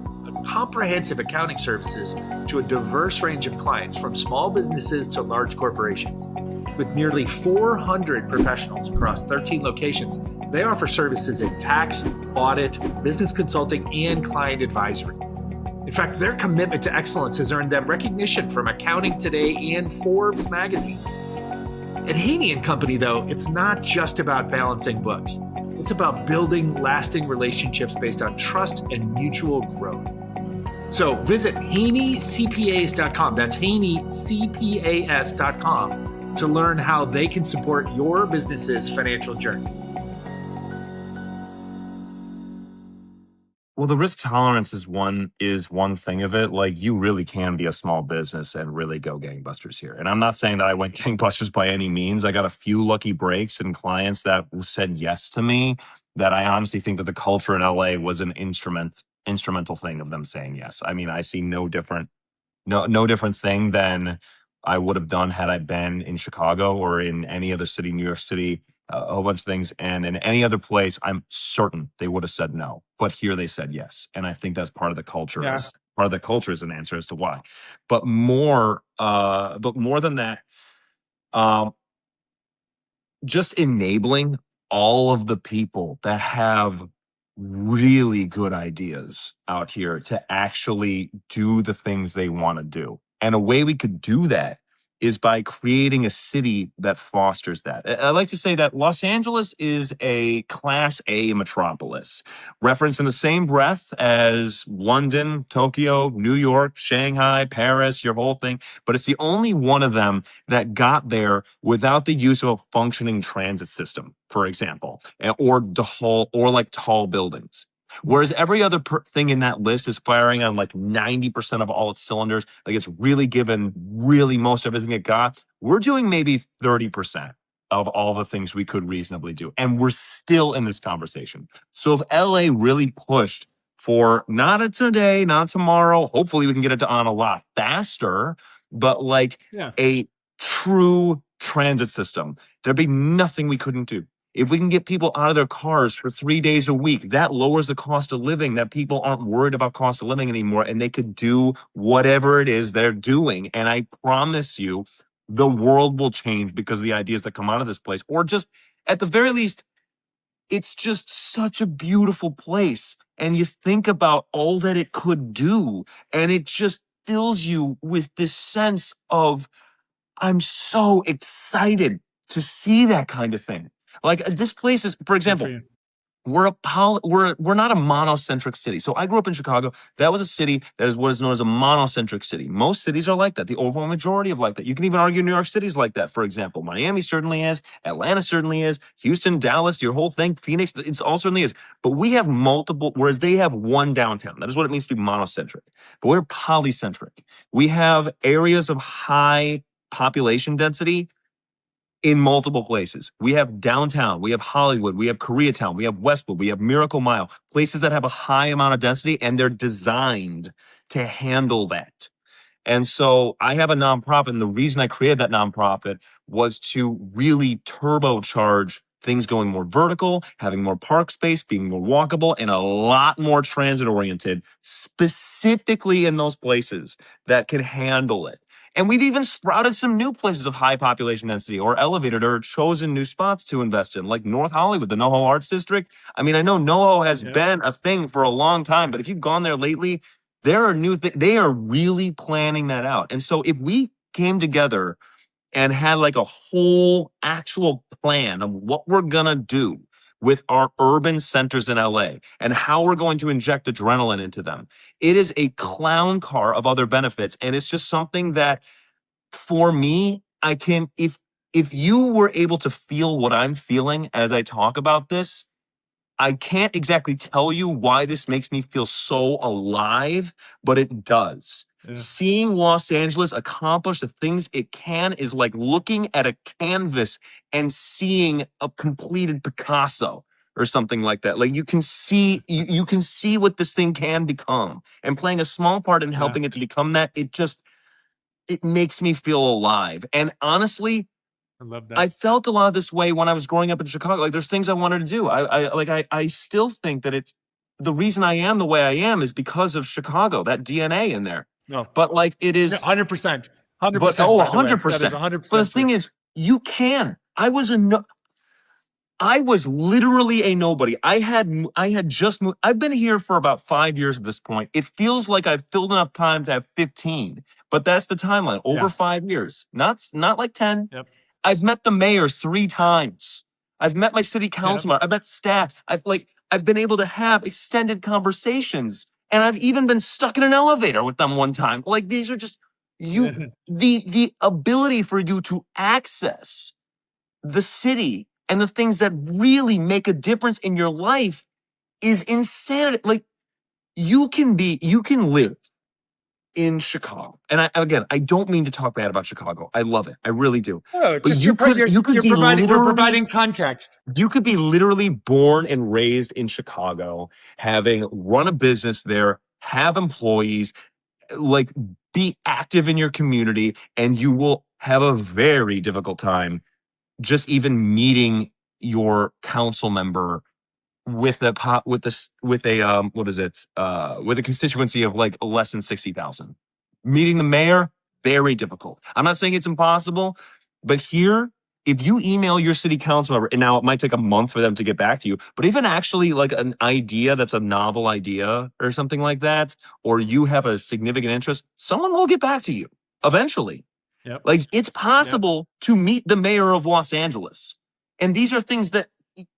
comprehensive accounting services to a diverse range of clients, from small businesses to large corporations. With nearly 400 professionals across 13 locations, they offer services in tax, audit, business consulting, and client advisory. In fact, their commitment to excellence has earned them recognition from Accounting Today and Forbes magazines. At Haney and Company, though, it's not just about balancing books. It's about building lasting relationships based on trust and mutual growth. So visit HaneyCPAs.com. That's HaneyCPAs.com to learn how they can support your business's financial journey. Well, the risk tolerance is one thing of it. Like, you really can be a small business and really go gangbusters here. And I'm not saying that I went gangbusters by any means. I got a few lucky breaks and clients that said yes to me, that I honestly think that the culture in LA was an instrumental thing of them saying yes. I mean, I see no different thing than I would have done had I been in Chicago or in any other city, New York City, a whole bunch of things. And in any other place, I'm certain they would have said no. But here they said yes. And I think that's part of the culture. Yeah. Part of the culture is an answer as to why. But more than that, just enabling all of the people that have really good ideas out here to actually do the things they want to do. And a way we could do that is by creating a city that fosters that. I like to say that Los Angeles is a Class A metropolis, referenced in the same breath as London, Tokyo, New York, Shanghai, Paris, your whole thing. But it's the only one of them that got there without the use of a functioning transit system, for example, or tall buildings. Whereas every other thing in that list is firing on like 90% of all its cylinders, like it's really given really most everything it got. We're doing maybe 30% of all the things we could reasonably do. And we're still in this conversation. So if LA really pushed for not a today, not tomorrow, hopefully we can get it on a lot faster, but like a true transit system, there'd be nothing we couldn't do. If we can get people out of their cars for 3 days a week, that lowers the cost of living, that people aren't worried about cost of living anymore, and they could do whatever it is they're doing. And I promise you, the world will change because of the ideas that come out of this place. Or just, at the very least, it's just such a beautiful place. And you think about all that it could do, and it just fills you with this sense of, I'm so excited to see that kind of thing. Like, this place is, for example, we're not a monocentric city. So I grew up in Chicago. That was a city that is what is known as a monocentric city. Most cities are like that. The overwhelming majority of like that. You can even argue New York City is like that, for example. Miami certainly is. Atlanta certainly is. Houston, Dallas, your whole thing. Phoenix, it all certainly is. But we have multiple, whereas they have one downtown. That is what it means to be monocentric. But we're polycentric. We have areas of high population density in multiple places. We have downtown, we have Hollywood, we have Koreatown, we have Westwood, we have Miracle Mile, places that have a high amount of density, and they're designed to handle that. And so I have a nonprofit, and the reason I created that nonprofit was to really turbocharge things going more vertical, having more park space, being more walkable, and a lot more transit oriented, specifically in those places that can handle it. And we've even sprouted some new places of high population density, or elevated or chosen new spots to invest in, like North Hollywood, the NoHo Arts District. I mean, I know NoHo has been a thing for a long time, but if you've gone there lately, there are new things. They are really planning that out. And so if we came together and had like a whole actual plan of what we're going to do with our urban centers in LA and how we're going to inject adrenaline into them, it is a clown car of other benefits. And it's just something that, for me, I can, if you were able to feel what I'm feeling as I talk about this, I can't exactly tell you why this makes me feel so alive, but it does. Yeah. Seeing Los Angeles accomplish the things it can is like looking at a canvas and seeing a completed Picasso or something like that. Like you can see what this thing can become, and playing a small part in helping it to become that, it makes me feel alive. And honestly, I love that. I felt a lot of this way when I was growing up in Chicago. Like there's things I wanted to do. I still think that it's the reason I am the way I am is because of Chicago, that DNA in there. No, But like it is 100%. 100%. but 100%. That is 100%. But the thing is, you can. I was literally a nobody. I had just moved. I've been here for about 5 years at this point. It feels like I've filled enough time to have 15, but that's the timeline. Over 5 years. Not like 10. Yep. I've met the mayor 3 times. I've met my city councilor. I've met staff. I've been able to have extended conversations, and I've even been stuck in an elevator with them one time. Like these are just the ability for you to access the city and the things that really make a difference in your life is insanity. Like you can live in Chicago. And I don't mean to talk bad about Chicago. I love it. I really do. Oh, But you could be we're providing context. You could be literally born and raised in Chicago, having run a business there, have employees, like be active in your community, and you will have a very difficult time just even meeting your council member with a constituency of like less than 60,000. Meeting the mayor, very difficult. I'm not saying it's impossible, but here, if you email your city council member, and now it might take a month for them to get back to you, but even actually like an idea that's a novel idea or something like that, or you have a significant interest, someone will get back to you eventually. Yep. Like it's possible to meet the mayor of Los Angeles. And these are things that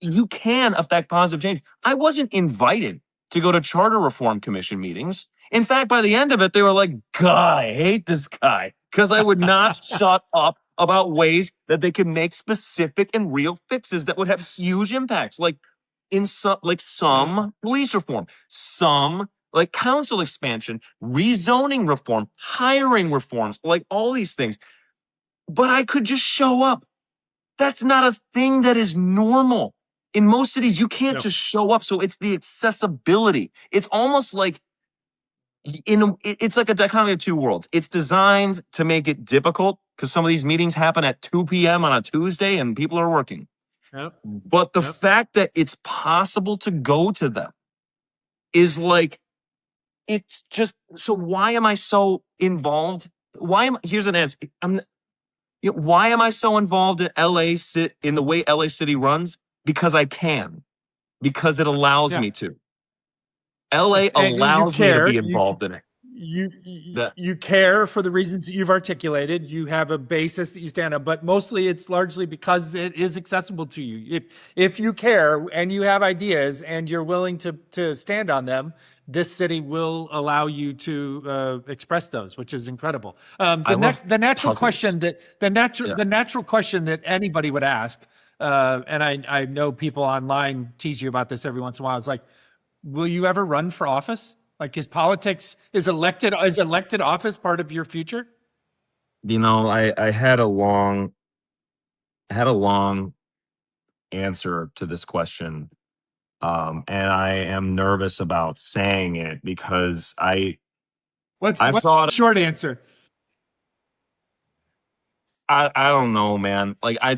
you can affect positive change. I wasn't invited to go to Charter Reform Commission meetings. In fact, by the end of it, they were like, God, I hate this guy, because I would not shut up about ways that they could make specific and real fixes that would have huge impacts. Like some police reform, some like council expansion, rezoning reform, hiring reforms, like all these things. But I could just show up. That's not a thing that is normal. In most cities, you can't just show up. So it's the accessibility. It's almost like it's like a dichotomy of two worlds. It's designed to make it difficult because some of these meetings happen at 2 p.m. on a Tuesday and people are working. Yep. But the fact that it's possible to go to them is like, it's just, so why am I so involved? Here's an answer. Why am I so involved in in the way LA City runs? Because I can. Because it allows me to. LA allows me to be involved in it. You care for the reasons that you've articulated. You have a basis that you stand on, but mostly it's largely because it is accessible to you. If you care and you have ideas and you're willing to stand on them, this city will allow you to express those, which is incredible. The natural question that anybody would ask, and I know people online tease you about this every once in a while, is like, will you ever run for office? Like, is elected office part of your future? I had a long had a long answer to this question. And I am nervous about saying it because What's I've the thought, short answer? I don't know, man. Like, I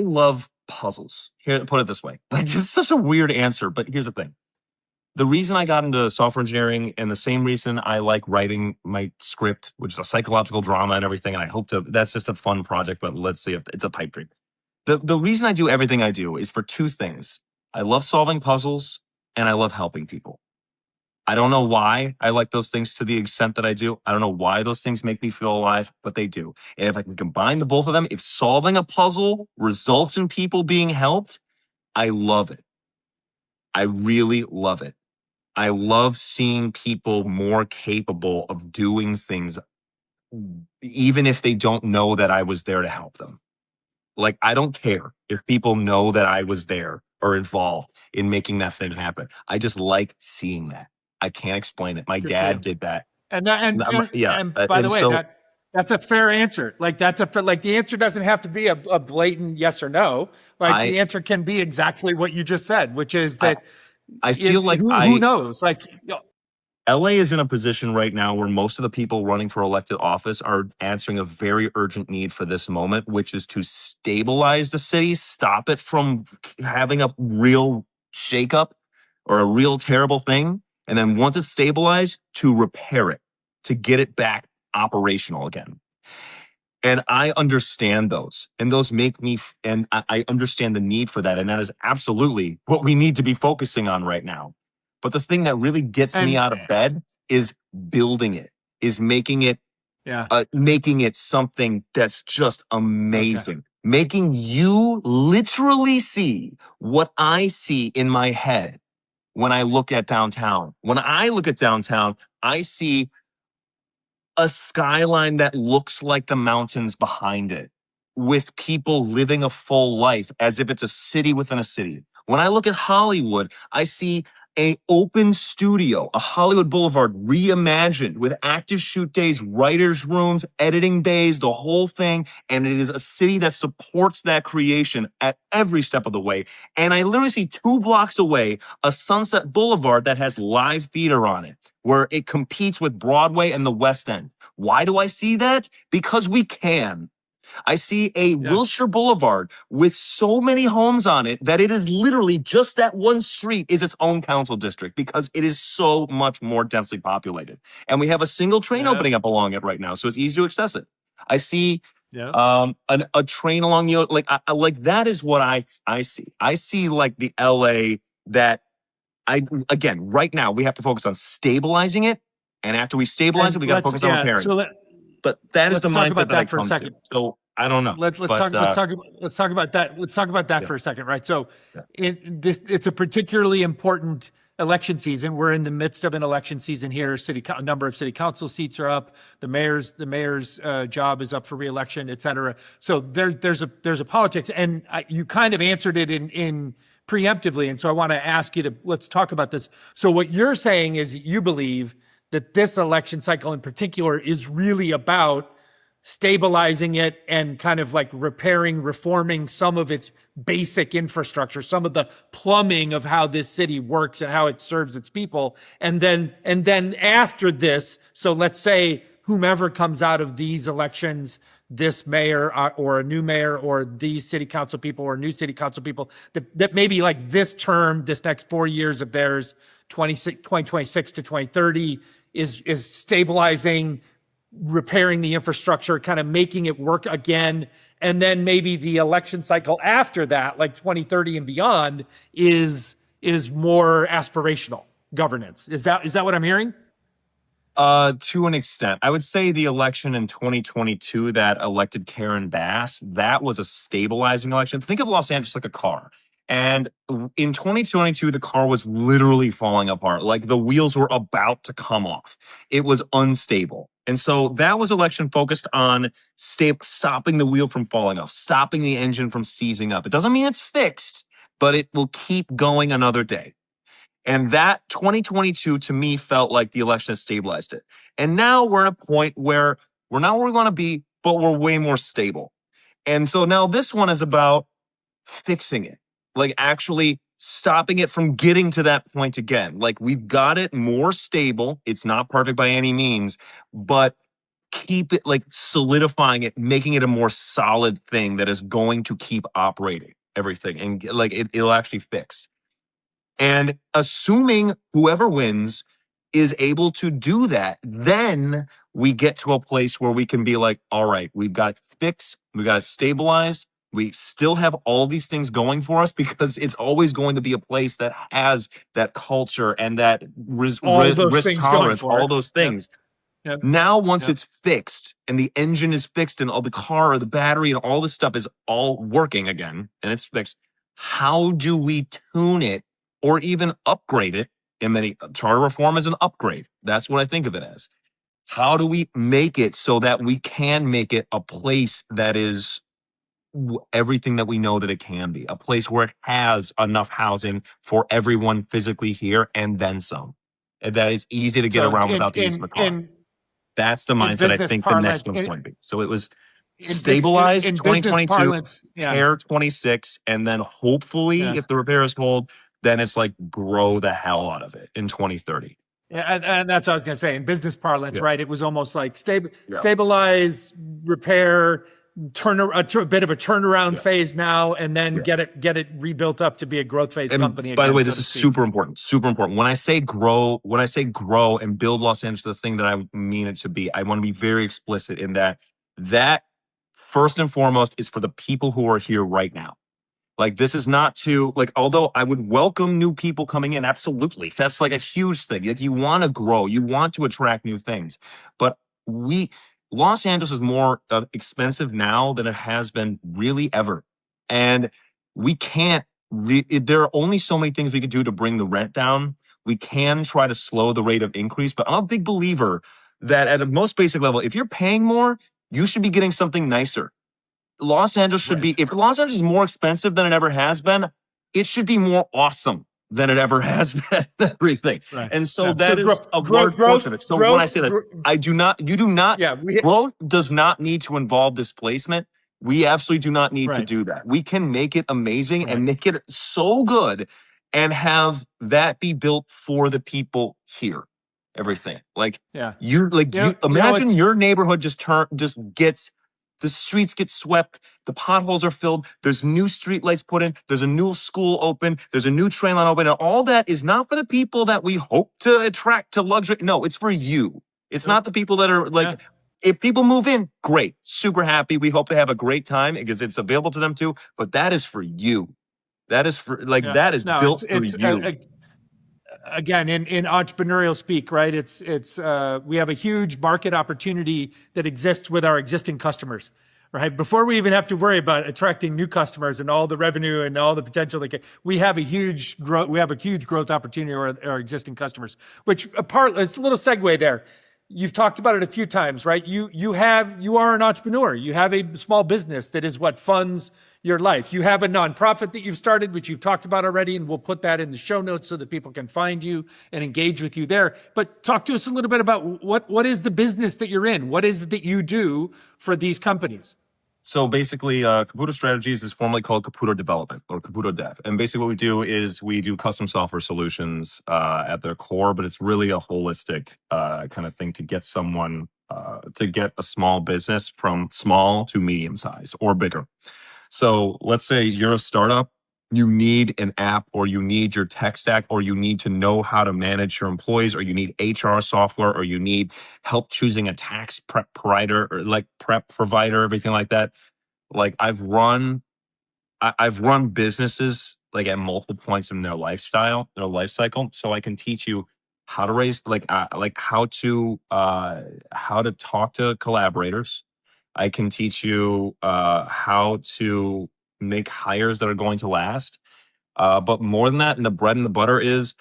love puzzles. Here, put it this way. Like, this is such a weird answer, but here's the thing. The reason I got into software engineering and the same reason I like writing my script, which is a psychological drama and everything, and I hope that's just a fun project, but let's see if it's a pipe dream. The reason I do everything I do is for two things. I love solving puzzles and I love helping people. I don't know why I like those things to the extent that I do. I don't know why those things make me feel alive, but they do. And if I can combine the both of them, if solving a puzzle results in people being helped, I love it. I really love it. I love seeing people more capable of doing things, even if they don't know that I was there to help them. Like, I don't care if people know that I was there or involved in making that thing happen. I just like seeing that. I can't explain it. My Good for dad you. did that. And that, Yeah. and by the And way, so that's a fair answer. Like like the answer doesn't have to be a blatant yes or no. Like I, the answer can be exactly what you just said, which is I, that I feel like who knows? Like, LA is in a position right now where most of the people running for elected office are answering a very urgent need for this moment, which is to stabilize the city, stop it from having a real shakeup or a real terrible thing. And then once it's stabilized, to repair it, to get it back operational again. And I understand those, and those make me, and I understand the need for that. And that is absolutely what we need to be focusing on right now. But the thing that really gets me and out of bed is building it, is yeah, making it something that's just okay, amazing. Making you literally see what I see in my head when I look at downtown. When I look at downtown, I see a skyline that looks like the mountains behind it, with people living a full life as if it's a city within a city. When I look at Hollywood, I see a open studio, a Hollywood Boulevard reimagined with active shoot days, writers' rooms, editing bays, the whole thing. And it is a city that supports that creation at every step of the way. And I literally see 2 blocks away a Sunset Boulevard that has live theater on it, where it competes with Broadway and the West End. Why do I see that? Because we can. I see a yeah, Wilshire Boulevard with so many homes on it that it is literally just that one street is its own council district because it is so much more densely populated. And we have a single train yeah, opening up along it right now, so it's easy to access it. I see yeah. a train along the like that is what I see. I see like the LA that again, right now we have to focus on stabilizing it, and after we stabilize it, And we got to focus on repairing. so But that is the let's talk mindset about that I that for a come to. second. So I don't know. Let's But talk about that. Let's talk about that yeah, for a second, right? So, yeah. it's a particularly important election season. We're in the midst of an election season here. A number of city council seats are up. The mayor's job is up for reelection, et cetera. So there's a politics, and you kind of answered it in preemptively. And so I want to ask you to let's talk about this. So what you're saying is you believe that this election cycle in particular is really about stabilizing it and kind of like reforming some of its basic infrastructure, some of the plumbing of how this city works and how it serves its people. And then after this, so let's say whomever comes out of these elections, this mayor or a new mayor or these city council people or new city council people, that maybe like this term, this next 4 years of theirs, 2026 to 2030 is stabilizing, repairing the infrastructure, kind of making it work again. And then maybe the election cycle after that, like 2030 and beyond, is more aspirational governance. Is that what I'm hearing? To an extent, I would say the election in 2022 that elected Karen Bass, that was a stabilizing election. Think of Los Angeles like a car. And in 2022, the car was literally falling apart. Like the wheels were about to come off. It was unstable. And so that was election focused on stopping the wheel from falling off, stopping the engine from seizing up. It doesn't mean it's fixed, but it will keep going another day. And that 2022 to me felt like the election has stabilized it. And now we're at a point where we're not where we want to be, but we're way more stable. And so now this one is about fixing it, like actually stopping it from getting to that point again. Like we've got it more stable. It's not perfect by any means, but keep it like solidifying it, making it a more solid thing that is going to keep operating everything and like it'll actually fix. And assuming whoever wins is able to do that, then we get to a place where we can be like, all right, we've got it fixed, we got it stabilized. We still have all these things going for us because it's always going to be a place that has that culture and that risk things going tolerance, for all it. those things. Yep. Now, once Yep. it's fixed and the engine is fixed and all the car, the battery, and all this stuff is all working again and it's fixed, how do we tune it or even upgrade it? And then charter reform is an upgrade. That's what I think of it as. How do we make it so that we can make it a place that is everything that we know that it can be, a place where it has enough housing for everyone physically here and then some, and that is easy to get So around without the use of a car. That's the mindset I business think the next one's going to be. So it was in stabilized business 2022, parlance, repair 26, and then hopefully if the repairs hold, then it's like grow the hell out of it in 2030. Yeah, and that's what I was going to say. In business parlance, right? It was almost like stabilize, repair, a bit of a turnaround phase now, and then get it rebuilt up to be a growth phase company. By again, the way, so this to is speak. super important. Super important. When I say grow and build Los Angeles, the thing that I mean it to be, I want to be very explicit in that first and foremost is for the people who are here right now. Like this is not to like, although I would welcome new people coming in, absolutely. That's like a huge thing. Like you want to grow, you want to attract new things. But Los Angeles is more expensive now than it has been really ever. And we can't, there are only so many things we can do to bring the rent down. We can try to slow the rate of increase, but I'm a big believer that at a most basic level, if you're paying more, you should be getting something nicer. Los Angeles should be, if Los Angeles is more expensive than it ever has been, it should be more awesome than it ever has been, everything. Right. And so that is a large portion of it. So when I say that, growth does not need to involve displacement. We absolutely do not need to do that. We can make it amazing and make it so good and have that be built for the people here. Everything. Imagine your neighborhood just gets, the streets get swept, the potholes are filled, there's new street lights put in, there's a new school open, there's a new train line open, and all that is not for the people that we hope to attract to luxury. No, it's for you. It's not the people that are like, if people move in, great, super happy. We hope they have a great time because it's available to them too, but that is for you. That is for, that is built for you. Again, in entrepreneurial speak, right? We have a huge market opportunity that exists with our existing customers, right? Before we even have to worry about attracting new customers and all the revenue and all the potential, we have a huge growth opportunity with our existing customers. Which it's a little segue there. You've talked about it a few times, right? You are an entrepreneur. You have a small business that is what funds your life. You have a nonprofit that you've started, which you've talked about already, and we'll put that in the show notes so that people can find you and engage with you there. But talk to us a little bit about what is the business that you're in? What is it that you do for these companies? So basically, Caputo Strategies is formerly called Caputo Development or Caputo Dev. And basically what we do is we do custom software solutions at their core, but it's really a holistic kind of thing to get someone, to get a small business from small to medium size or bigger. So let's say you're a startup, you need an app or you need your tech stack or you need to know how to manage your employees or you need HR software or you need help choosing a tax prep provider or like prep provider, everything like that. Like I've run businesses like at multiple points in their life cycle. So I can teach you how to raise, how to talk to collaborators. I can teach you how to make hires that are going to last. But more than that, and the bread and the butter is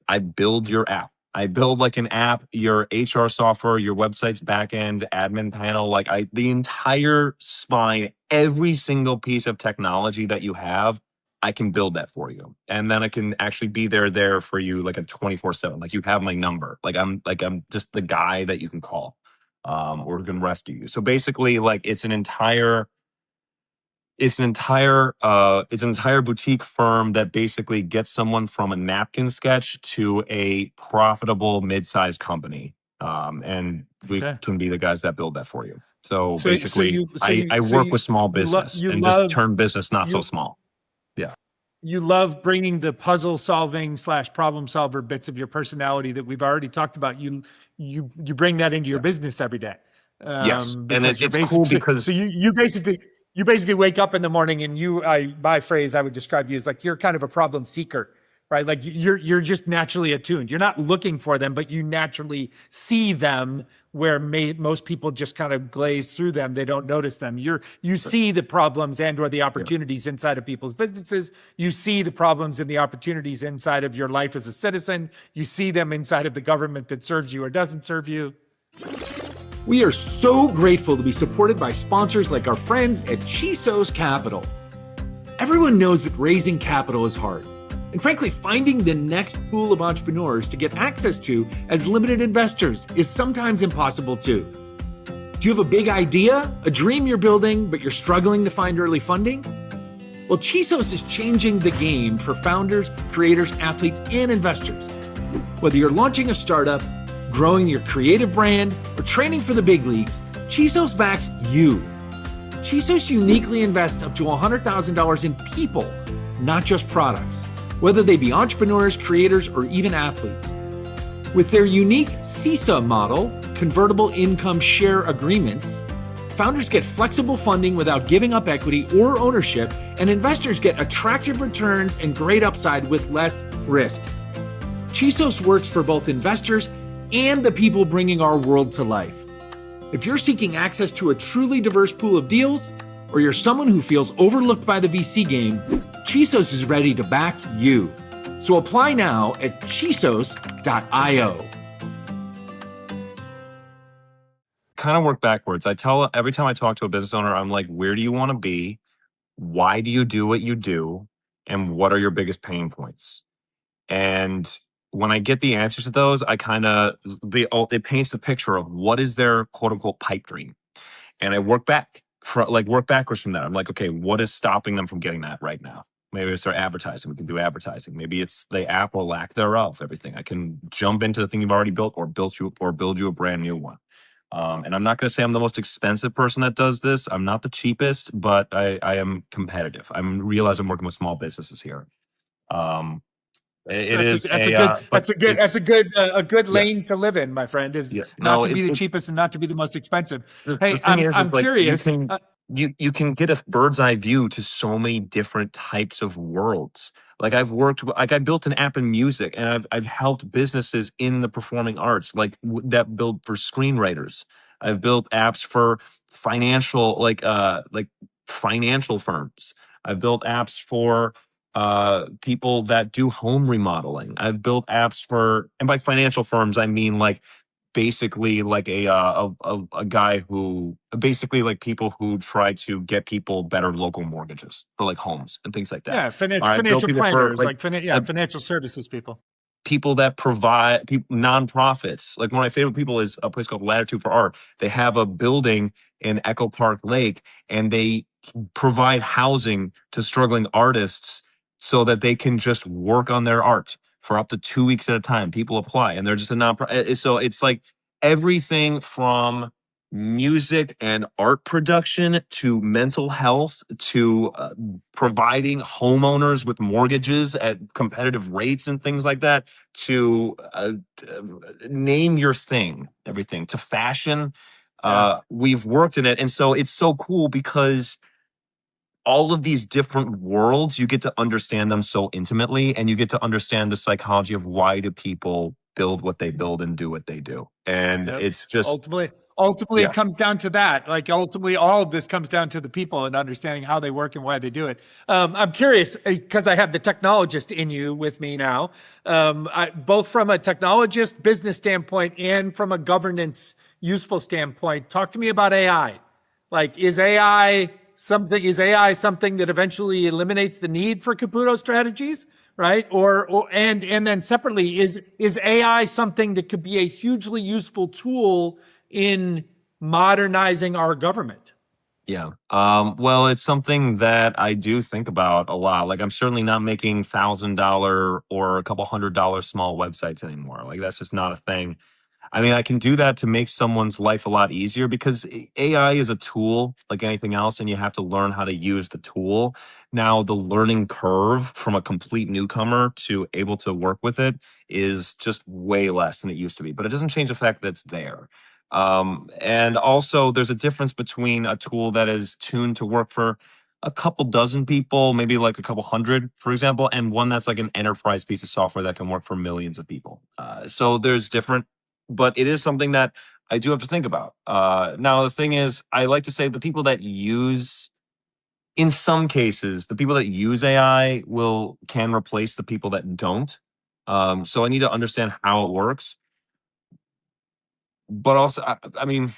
I build your app. I build like an app, your HR software, your website's backend, admin panel, the entire spine, every single piece of technology that you have, I can build that for you. And then I can actually be there for you like a 24/7. Like you have my number. I'm just the guy that you can call. or who can rescue you. So basically, like it's an entire boutique firm that basically gets someone from a napkin sketch to a profitable mid-sized company. And we Okay. can be the guys that build that for you. So So basically, you so I, you I so work you with small you love business and just turn business not so you small. Yeah. you love bringing the puzzle solving / problem solver bits of your personality that we've already talked about. You bring that into your Yeah. business every day, Yes. And because you're it's cool basically so because you basically wake up in the morning and my phrase I would describe you as like you're kind of a problem seeker, right? Like you're just naturally attuned. You're not looking for them, but you naturally see them where most people just kind of glaze through them. They don't notice them. You see the problems and or the yeah. opportunities inside of people's businesses. You see the problems and the opportunities inside of your life as a citizen. You see them inside of the government that serves you or doesn't serve you. We are so grateful to be supported by sponsors like our friends at Chisos Capital. Everyone knows that raising capital is hard. And frankly, finding the next pool of entrepreneurs to get access to as limited investors is sometimes impossible too. Do you have a big idea, a dream you're building, but you're struggling to find early funding? Well, Chisos is changing the game for founders, creators, athletes, and investors. Whether you're launching a startup, growing your creative brand, or training for the big leagues, Chisos backs you. Chisos uniquely invests up to $100,000 in people, not just products, whether they be entrepreneurs, creators, or even athletes. With their unique CISA model, convertible income share agreements, founders get flexible funding without giving up equity or ownership, and investors get attractive returns and great upside with less risk. Chisos works for both investors and the people bringing our world to life. If you're seeking access to a truly diverse pool of deals, or you're someone who feels overlooked by the VC game, Chisos is ready to back you. So apply now at chisos.io. Kind of work backwards. Every time I talk to a business owner, I'm like, where do you want to be? Why do you do what you do? And what are your biggest pain points? And when I get the answers to those, it paints the picture of what is their quote unquote pipe dream. And I work backwards from that. I'm like, okay, what is stopping them from getting that right now? Maybe it's their advertising. We can do advertising. Maybe it's the app or lack thereof. Everything. I can jump into the thing you've already built, or build you a brand new one. And I'm not going to say I'm the most expensive person that does this. I'm not the cheapest, but I am competitive. I realize I'm working with small businesses here. It is a good yeah, lane to live in, my friend, is yeah. not No, to be the it's cheapest and not to be the most expensive. the Hey, thing I'm is like curious. you can get a bird's eye view to so many different types of worlds. Like I built an app in music, and I've helped businesses in the performing arts, that build for screenwriters. I've built apps for financial, like financial firms. I've built apps for people that do home remodeling. I've built apps for, and by financial firms I mean like basically like a guy who basically like people who try to get people better local mortgages for like homes and things like that. Yeah, All right, built financial people for planners, uh, financial services people. people that provide nonprofits. Like one of my favorite people is a place called Latitude for Art. They have a building in Echo Park Lake, and they provide housing to struggling artists so that they can just work on their art for up to 2 weeks at a time. People apply, and they're just a nonprofit. So it's like everything from music and art production to mental health to providing homeowners with mortgages at competitive rates and things like that, to name your thing, everything, to fashion. Yeah. We've worked in it. And so it's so cool because all of these different worlds, you get to understand them so intimately, and you get to understand the psychology of why do people build what they build and do what they do. And Yep. it's just, Ultimately, yeah. it comes down to that. Like ultimately, all of this comes down to the people and understanding how they work and why they do it. I'm curious because I have the technologist in you with me now, both from a technologist business standpoint and from a governance useful standpoint. Talk to me about AI. Like, is AI something that eventually eliminates the need for Caputo strategies? Right? And then separately, is AI something that could be a hugely useful tool in modernizing our government? Yeah. Well, it's something that I do think about a lot. Like, I'm certainly not making $1,000 or a couple $100 small websites anymore. Like, that's just not a thing. I mean, I can do that to make someone's life a lot easier because AI is a tool like anything else, and you have to learn how to use the tool. Now, the learning curve from a complete newcomer to able to work with it is just way less than it used to be, but it doesn't change the fact that it's there. And also, there's a difference between a tool that is tuned to work for a couple dozen people, maybe like a couple hundred, for example, and one that's like an enterprise piece of software that can work for millions of people. So there's different, but it is something that I do have to think about. Now, the thing is, I like to say the people that use, in some cases, the people that use AI can replace the people that don't. So I need to understand how it works. But also, I mean,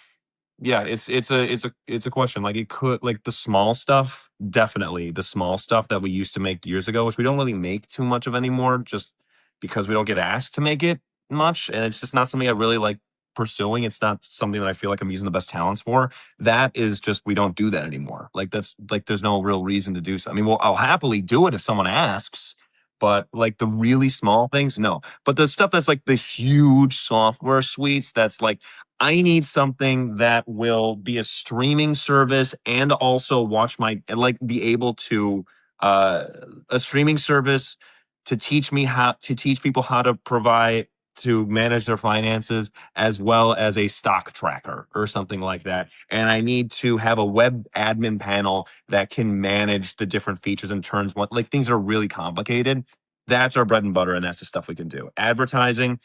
yeah, it's a question. Like, it could, like, the small stuff, definitely the small stuff that we used to make years ago, which we don't really make too much of anymore, just because we don't get asked to make it much, and it's just not something I really like pursuing. It's not something that I feel like I'm using the best talents for. That is just, we don't do that anymore. Like, that's like, there's no real reason to do so. I mean, well, I'll happily do it if someone asks, but like the really small things, no. But the stuff that's like the huge software suites, that's like, I need something that will be a streaming service and also watch my, like, be able to, uh, a streaming service to teach people how to provide, to manage their finances, as well as a stock tracker or something like that. And I need to have a web admin panel that can manage the different features and turns, what, like, things that are really complicated. That's our bread and butter, and that's the stuff we can do. Advertising,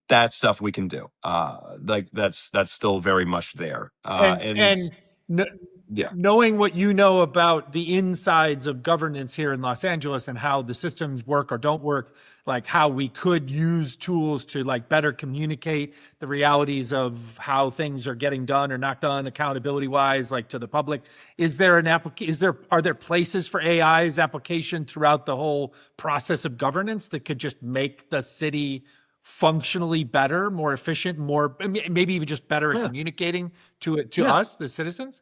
that's stuff we can do. Like, that's still very much there. And And kn- yeah. knowing what you know about the insides of governance here in Los Angeles and how the systems work or don't work, like how we could use tools to like better communicate the realities of how things are getting done or not done, accountability wise, like to the public. Is there an are there places for AI's application throughout the whole process of governance that could just make the city functionally better, more efficient, more, maybe even just better at Yeah. communicating to Yeah. us, the citizens?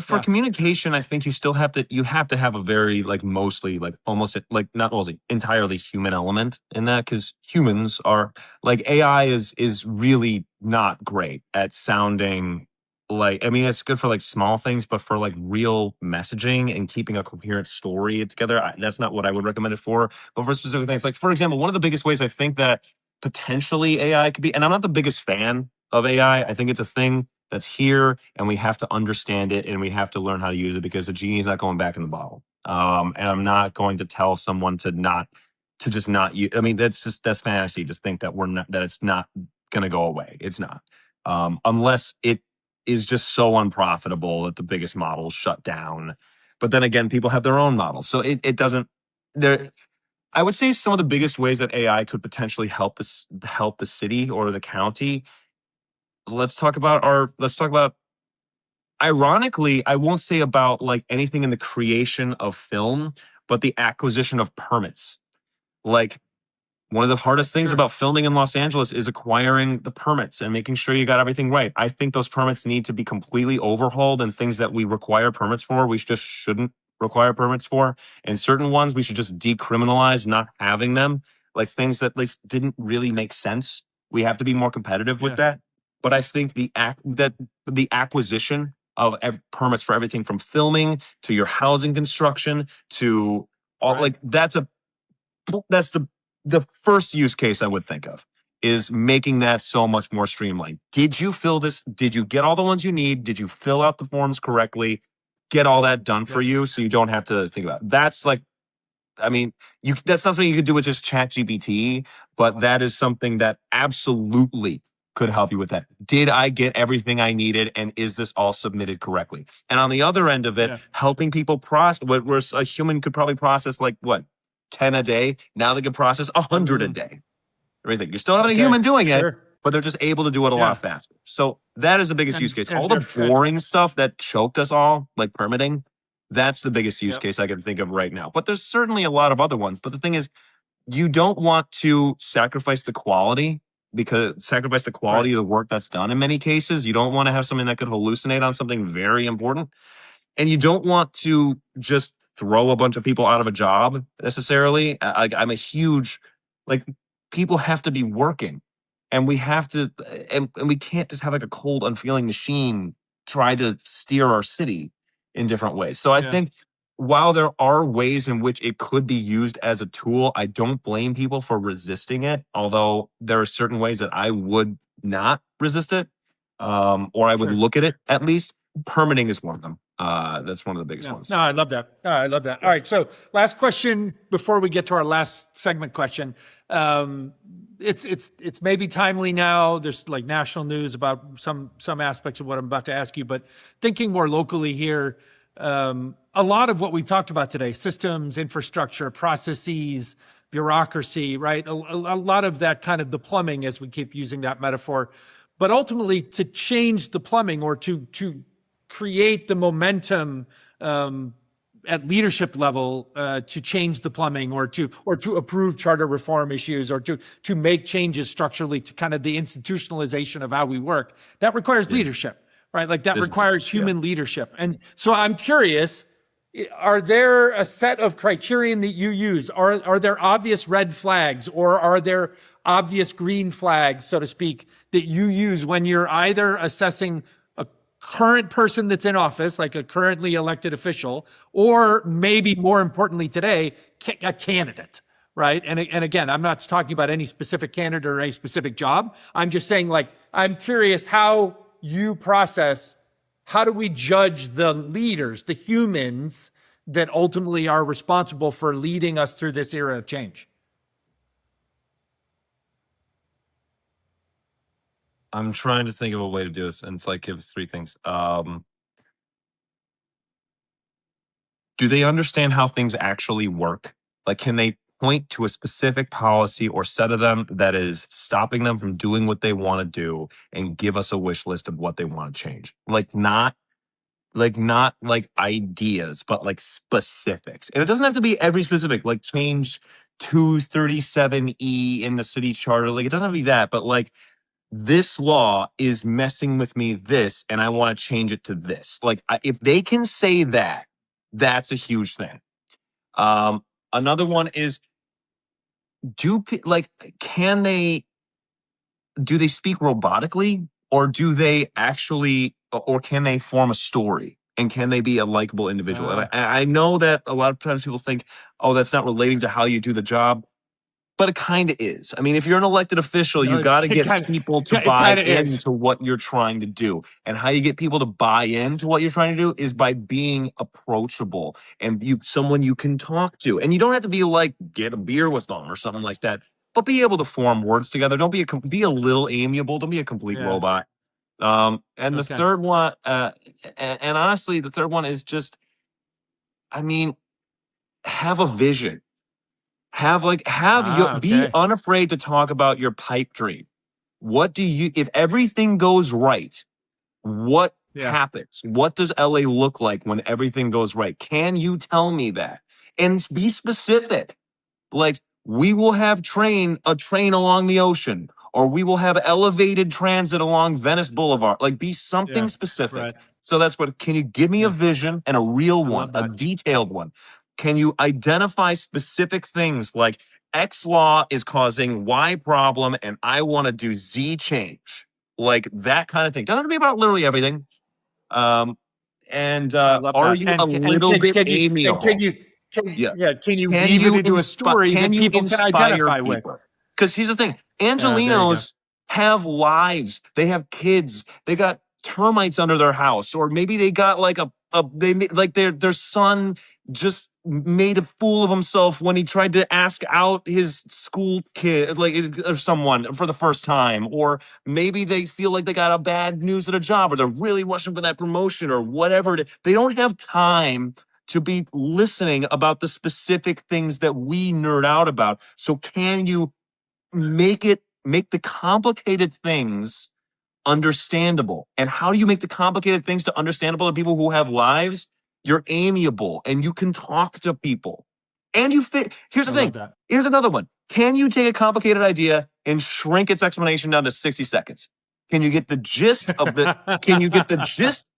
For Yeah. communication, I think you have to have a very, like, mostly, like, almost like, not mostly, entirely human element in that, because humans are, like, AI is really not great at sounding like, I mean, it's good for like small things, but for like real messaging and keeping a coherent story together, that's not what I would recommend it for. But for specific things, like, for example, one of the biggest ways I think that potentially AI could be, and I'm not the biggest fan of AI, I think it's a thing that's here, and we have to understand it, and we have to learn how to use it, because the genie's not going back in the bottle. And I'm not going to tell someone to just not use. I mean, that's fantasy. Just think that it's not going to go away. It's not, unless it is just so unprofitable that the biggest models shut down. But then again, people have their own models, so it doesn't. There, I would say some of the biggest ways that AI could potentially help the city or the county. Let's talk about, ironically, I won't say about like anything in the creation of film, but the acquisition of permits. Like, one of the hardest things Sure. about filming in Los Angeles is acquiring the permits and making sure you got everything right. I think those permits need to be completely overhauled, and things that we require permits for, we just shouldn't require permits for. And certain ones, we should just decriminalize not having them. Like, things that, like, didn't really make sense. We have to be more competitive with Yeah. that. But I think the acquisition of permits for everything from filming to your housing construction to all, Right. like, that's the first use case I would think of, is making that so much more streamlined. Did you fill this? Did you get all the ones you need? Did you fill out the forms correctly? Get all that done for Yep. you, so you don't have to think about it. That's like, I mean, that's not something you could do with just ChatGPT, but that is something that absolutely could help you with that. Did I get everything I needed, and is this all submitted correctly? And on the other end of it, Yeah. helping people process, where a human could probably process like what, 10 a day, now they can process 100 a day. Everything. You're still having a Okay. human doing it, Sure. but they're just able to do it a Yeah. lot faster. So that is the biggest use case. And All the they're boring stuff that choked us all, like permitting, that's the biggest use Yep. case I can think of right now. But there's certainly a lot of other ones. But the thing is, you don't want to sacrifice the quality sacrifice the quality of the work that's done in many cases. You don't want to have something that could hallucinate on something very important. And you don't want to just throw a bunch of people out of a job necessarily. I'm a huge, like, people have to be working, and we have to, and we can't just have like a cold, unfeeling machine try to steer our city in different ways. So I think while there are ways in which it could be used as a tool, I don't blame people for resisting it. Although there are certain ways that I would not resist it, or I would look at it at least. Permitting is one of them. That's one of the biggest ones. No, I love that. I love that. All right. So last question before we get to our last segment question. It's maybe timely now. There's like national news about some aspects of what I'm about to ask you, but thinking more locally here, a lot of what we've talked about today, systems, infrastructure, processes, bureaucracy, right? A lot of that kind of the plumbing, as we keep using that metaphor, but ultimately to change the plumbing or to create the momentum at leadership level to change the plumbing or to approve charter reform issues or to make changes structurally to kind of the institutionalization of how we work, that requires leadership, right? Like that requires human leadership. And so I'm curious, are there a set of criterion that you use? Are there obvious red flags, or are there obvious green flags, so to speak, that you use when you're either assessing current person that's in office, like a currently elected official, or maybe more importantly today, a candidate, right? And again, I'm not talking about any specific candidate or any specific job. I'm just saying, like, I'm curious how you process, how do we judge the leaders, the humans that ultimately are responsible for leading us through this era of change? I'm trying to think of a way to do this, and it's like, give us three things. Do they understand how things actually work? Like, can they point to a specific policy or set of them that is stopping them from doing what they want to do and give us a wish list of what they want to change? Not like ideas, but like specifics. And it doesn't have to be every specific, like change 237E in the city charter. Like, it doesn't have to be that, but like, this law is messing with me this, and I want to change it to this. Like, if they can say that, that's a huge thing. Another one is, can they speak robotically, or do they actually, or can they form a story? And can they be a likable individual? And I know that a lot of times people think, oh, that's not relating to how you do the job. But it kind of is. I mean, if you're an elected official, you got to get people to buy into what you're trying to do. And how you get people to buy into what you're trying to do is by being approachable and someone you can talk to. And you don't have to be like, get a beer with them or something like that, but be able to form words together. Don't be a little amiable. Don't be a complete robot. And the third one, and honestly, the third one is just, I mean, have a vision. Be unafraid to talk about your pipe dream. If everything goes right, what happens? What does LA look like when everything goes right? Can you tell me that? And be specific. Like, we will have a train along the ocean, or we will have elevated transit along Venice Boulevard. Like, be something specific. Right. So that's what, can you give me a vision, and a real one, a detailed one? Can you identify specific things like X law is causing Y problem and I want to do Z change? Like that kind of thing. Doesn't have to be about literally everything. Are you a little bit amiable? Can you weave it into a story that people can identify with? Because here's the thing. Angelinos have lives. They have kids. They got termites under their house. Or maybe they got their son just made a fool of himself when he tried to ask out his school kid, or someone for the first time. Or maybe they feel like they got a bad news at a job, or they're really rushing for that promotion, or whatever it is. They don't have time to be listening about the specific things that we nerd out about. So can you make the complicated things understandable? And how do you make the complicated things to understandable to people who have lives? You're amiable and you can talk to people. And you fit. Here's the thing. Here's another one. Can you take a complicated idea and shrink its explanation down to 60 seconds? Can you get the gist of the, can you get the gist?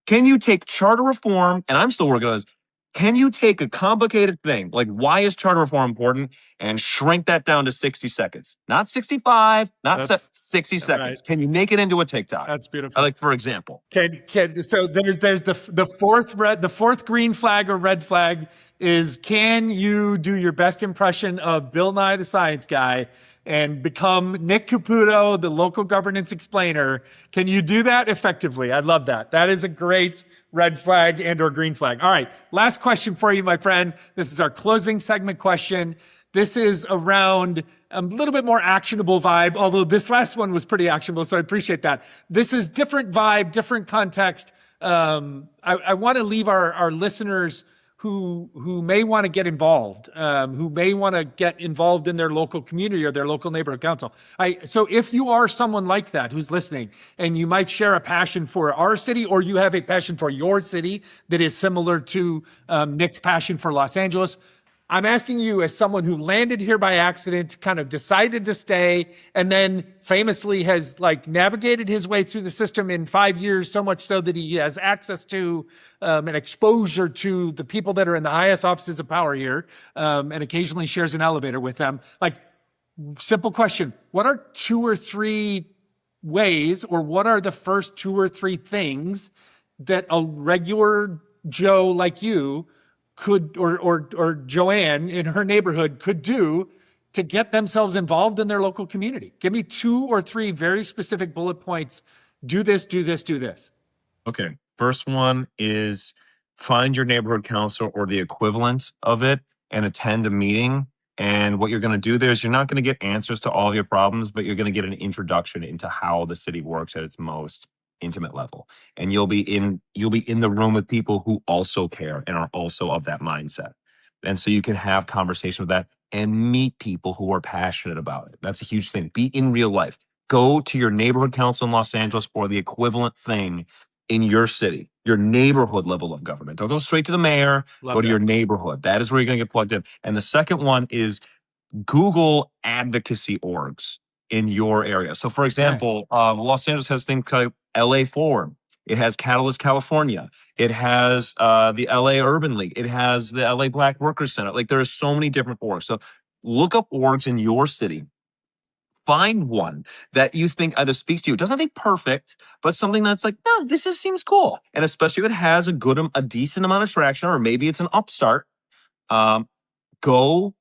Can you take charter reform? And I'm still working on this. Can you take a complicated thing, like why is charter reform important, and shrink that down to 60 seconds? Not 65, not 60 seconds. Right. Can you make it into a TikTok? That's beautiful. Like, for example. So there's the fourth green flag or red flag is, can you do your best impression of Bill Nye the Science Guy and become Nick Caputo, the local governance explainer? Can you do that effectively? I love that. That is a great red flag and or green flag. All right. Last question for you, my friend. This is our closing segment question. This is around a little bit more actionable vibe, although this last one was pretty actionable, so I appreciate that. This is different vibe, different context. I want to leave our listeners who may want to get involved, who may want to get involved in their local community or their local neighborhood council. So if you are someone like that who's listening and you might share a passion for our city, or you have a passion for your city that is similar to Nick's passion for Los Angeles, I'm asking you, as someone who landed here by accident, kind of decided to stay, and then famously has like navigated his way through the system in 5 years, so much so that he has access to and exposure to the people that are in the highest offices of power here, and occasionally shares an elevator with them. Like, simple question: what are 2 or 3 ways, or what are the first 2 or 3 things that a regular Joe like you could, or Joanne in her neighborhood could do to get themselves involved in their local community? Give me 2 or 3 very specific bullet points. Do this, do this, do this. Okay. First one is find your neighborhood council or the equivalent of it and attend a meeting. And what you're going to do there is you're not going to get answers to all of your problems, but you're going to get an introduction into how the city works at its most intimate level. And you'll be in the room with people who also care and are also of that mindset. And so you can have conversation with that and meet people who are passionate about it. That's a huge thing. Be in real life. Go to your neighborhood council in Los Angeles or the equivalent thing in your city, your neighborhood level of government. Don't go straight to the mayor. Go to your neighborhood. That is where you're going to get plugged in. And the second one is Google advocacy orgs in your area. So, for example, Los Angeles has things like LA Forum. It has Catalyst California. It has the LA Urban League. It has the LA Black Workers Center. Like, there are so many different orgs. So look up orgs in your city. Find one that you think either speaks to you. It doesn't have to be perfect, but something that's like, no, this just seems cool. And especially if it has a decent amount of traction, or maybe it's an upstart, go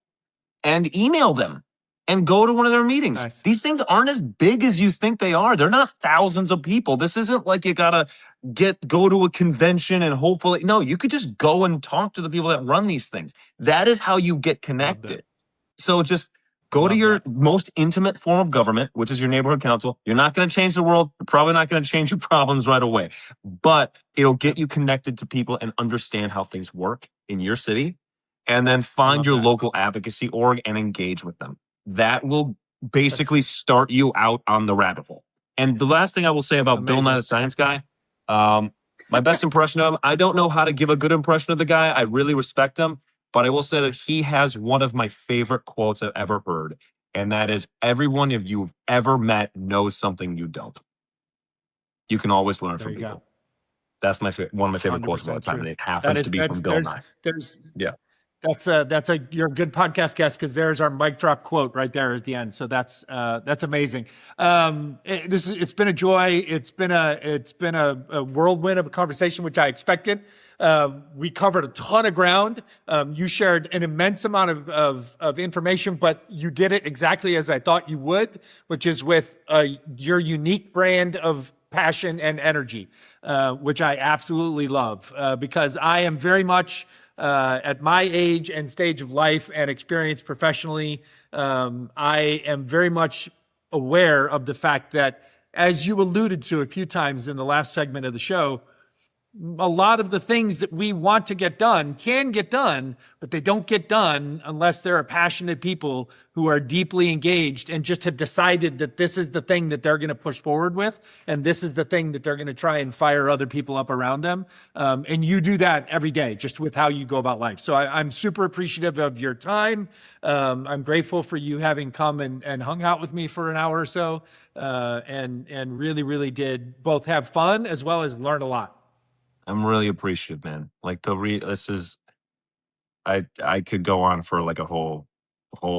and email them and go to one of their meetings. Nice. These things aren't as big as you think they are. They're not thousands of people. This isn't like you gotta go to a convention and hopefully, no, you could just go and talk to the people that run these things. That is how you get connected. So just go to your most intimate form of government, which is your neighborhood council. You're not going to change the world. You're probably not going to change your problems right away, but it'll get you connected to people and understand how things work in your city. And then find your local advocacy org and engage with them. That will basically start you out on the rabbit hole. And the last thing I will say about Bill Nye the Science Guy, my best impression of him, I don't know how to give a good impression of the guy. I really respect him. But I will say that he has one of my favorite quotes I've ever heard. And that is, everyone you've ever met knows something you don't. You can always learn from people. Go. That's one of my favorite quotes of all time. And it happens to be from Bill Nye. That's you're a good podcast guest, because there's our mic drop quote right there at the end. So that's amazing. It's been a joy. It's been a whirlwind of a conversation, which I expected. We covered a ton of ground. You shared an immense amount of information, but you did it exactly as I thought you would, which is with your unique brand of passion and energy, which I absolutely love, because I am very much at my age and stage of life and experience professionally, I am very much aware of the fact that, as you alluded to a few times in the last segment of the show, a lot of the things that we want to get done can get done, but they don't get done unless there are passionate people who are deeply engaged and just have decided that this is the thing that they're going to push forward with. And this is the thing that they're going to try and fire other people up around them. And you do that every day, just with how you go about life. So I'm super appreciative of your time. I'm grateful for you having come and hung out with me for an hour or so. And really, really did both have fun as well as learn a lot. I'm really appreciative, man. Like I could go on for like a whole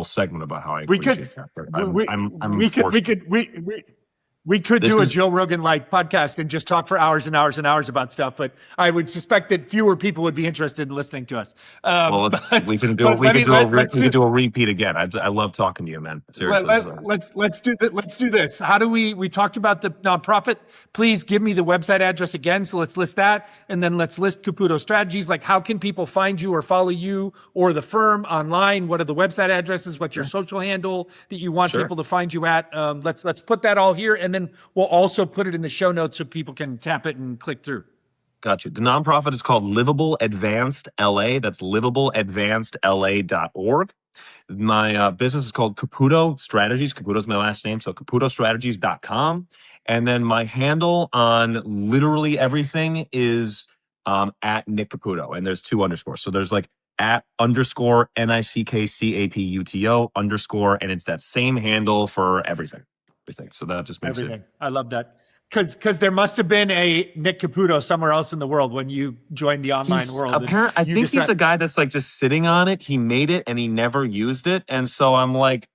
segment about how I appreciate that. But we could This do a is- Joe Rogan like podcast and just talk for hours and hours and hours about stuff, but I would suspect that fewer people would be interested in listening to us. Well, we can do a repeat again. I love talking to you, man. Seriously. Let's do this. How do we talked about the nonprofit? Please give me the website address again. So let's list that, and then let's list Caputo Strategies. Like, how can people find you or follow you or the firm online? What are the website addresses? What's your social handle that you want people to find you at? Let's put that all here, and then we'll also put it in the show notes so people can tap it and click through. Got you. The nonprofit is called Livable Advanced LA. That's livableadvancedla.org. My business is called Caputo Strategies. Caputo is my last name, so caputostrategies.com. And then my handle on literally everything is at Nick Caputo, and there's 2 underscores. So there's like at underscore NICKCAPUTO underscore, and it's that same handle for everything. So that just makes everything. I love that. Because there must have been a Nick Caputo somewhere else in the world when you joined the online world. I think he's a guy that's like just sitting on it. He made it and he never used it. And so I'm like,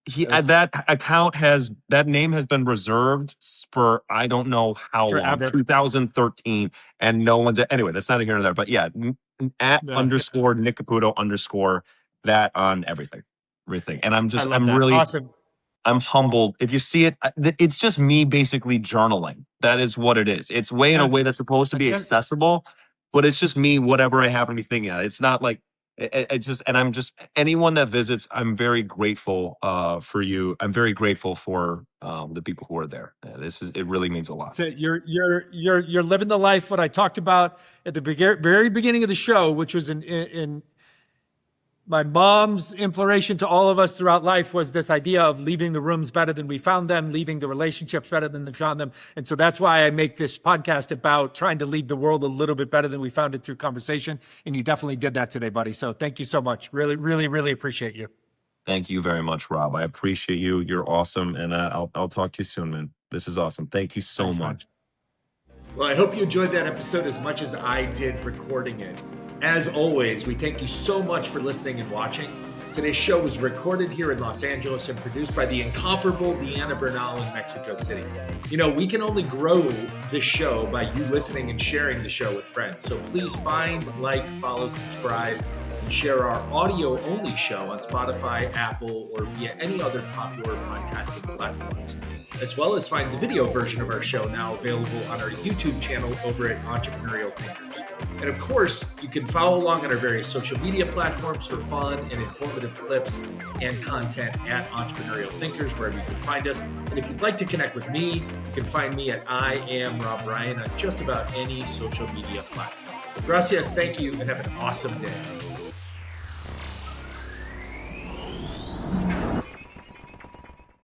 that name has been reserved for I don't know how long, 2013, and no one's anyway. That's neither here nor there. But yeah, underscore Nick Caputo underscore that on everything. And I'm really awesome. I'm humbled. If you see it, it's just me basically journaling. That is what it is. It's in a way that's supposed to be accessible, but it's just me, whatever I happen to be thinking of. It's not like, anyone that visits, I'm very grateful for you. I'm very grateful for the people who are there. It really means a lot. So you're living the life, what I talked about at the very beginning of the show, which was in my mom's imploration to all of us throughout life was this idea of leaving the rooms better than we found them, leaving the relationships better than we found them. And so that's why I make this podcast about trying to leave the world a little bit better than we found it through conversation. And you definitely did that today, buddy. So thank you so much. Really, really, really appreciate you. Thank you very much, Rob. I appreciate you. You're awesome. And I'll talk to you soon, man. This is awesome. Thank you so much. Man. Well, I hope you enjoyed that episode as much as I did recording it. As always, we thank you so much for listening and watching. Today's show was recorded here in Los Angeles and produced by the incomparable Deanna Bernal in Mexico City. You know, we can only grow this show by you listening and sharing the show with friends. So please find, like, follow, subscribe, and share our audio-only show on Spotify, Apple, or via any other popular podcasting platforms, as well as find the video version of our show now available on our YouTube channel over at Entrepreneurial Thinkers. And of course, you can follow along on our various social media platforms for fun and informative clips and content at Entrepreneurial Thinkers, wherever you can find us. And if you'd like to connect with me, you can find me at I Am Rob Ryan on just about any social media platform. Gracias, thank you, and have an awesome day.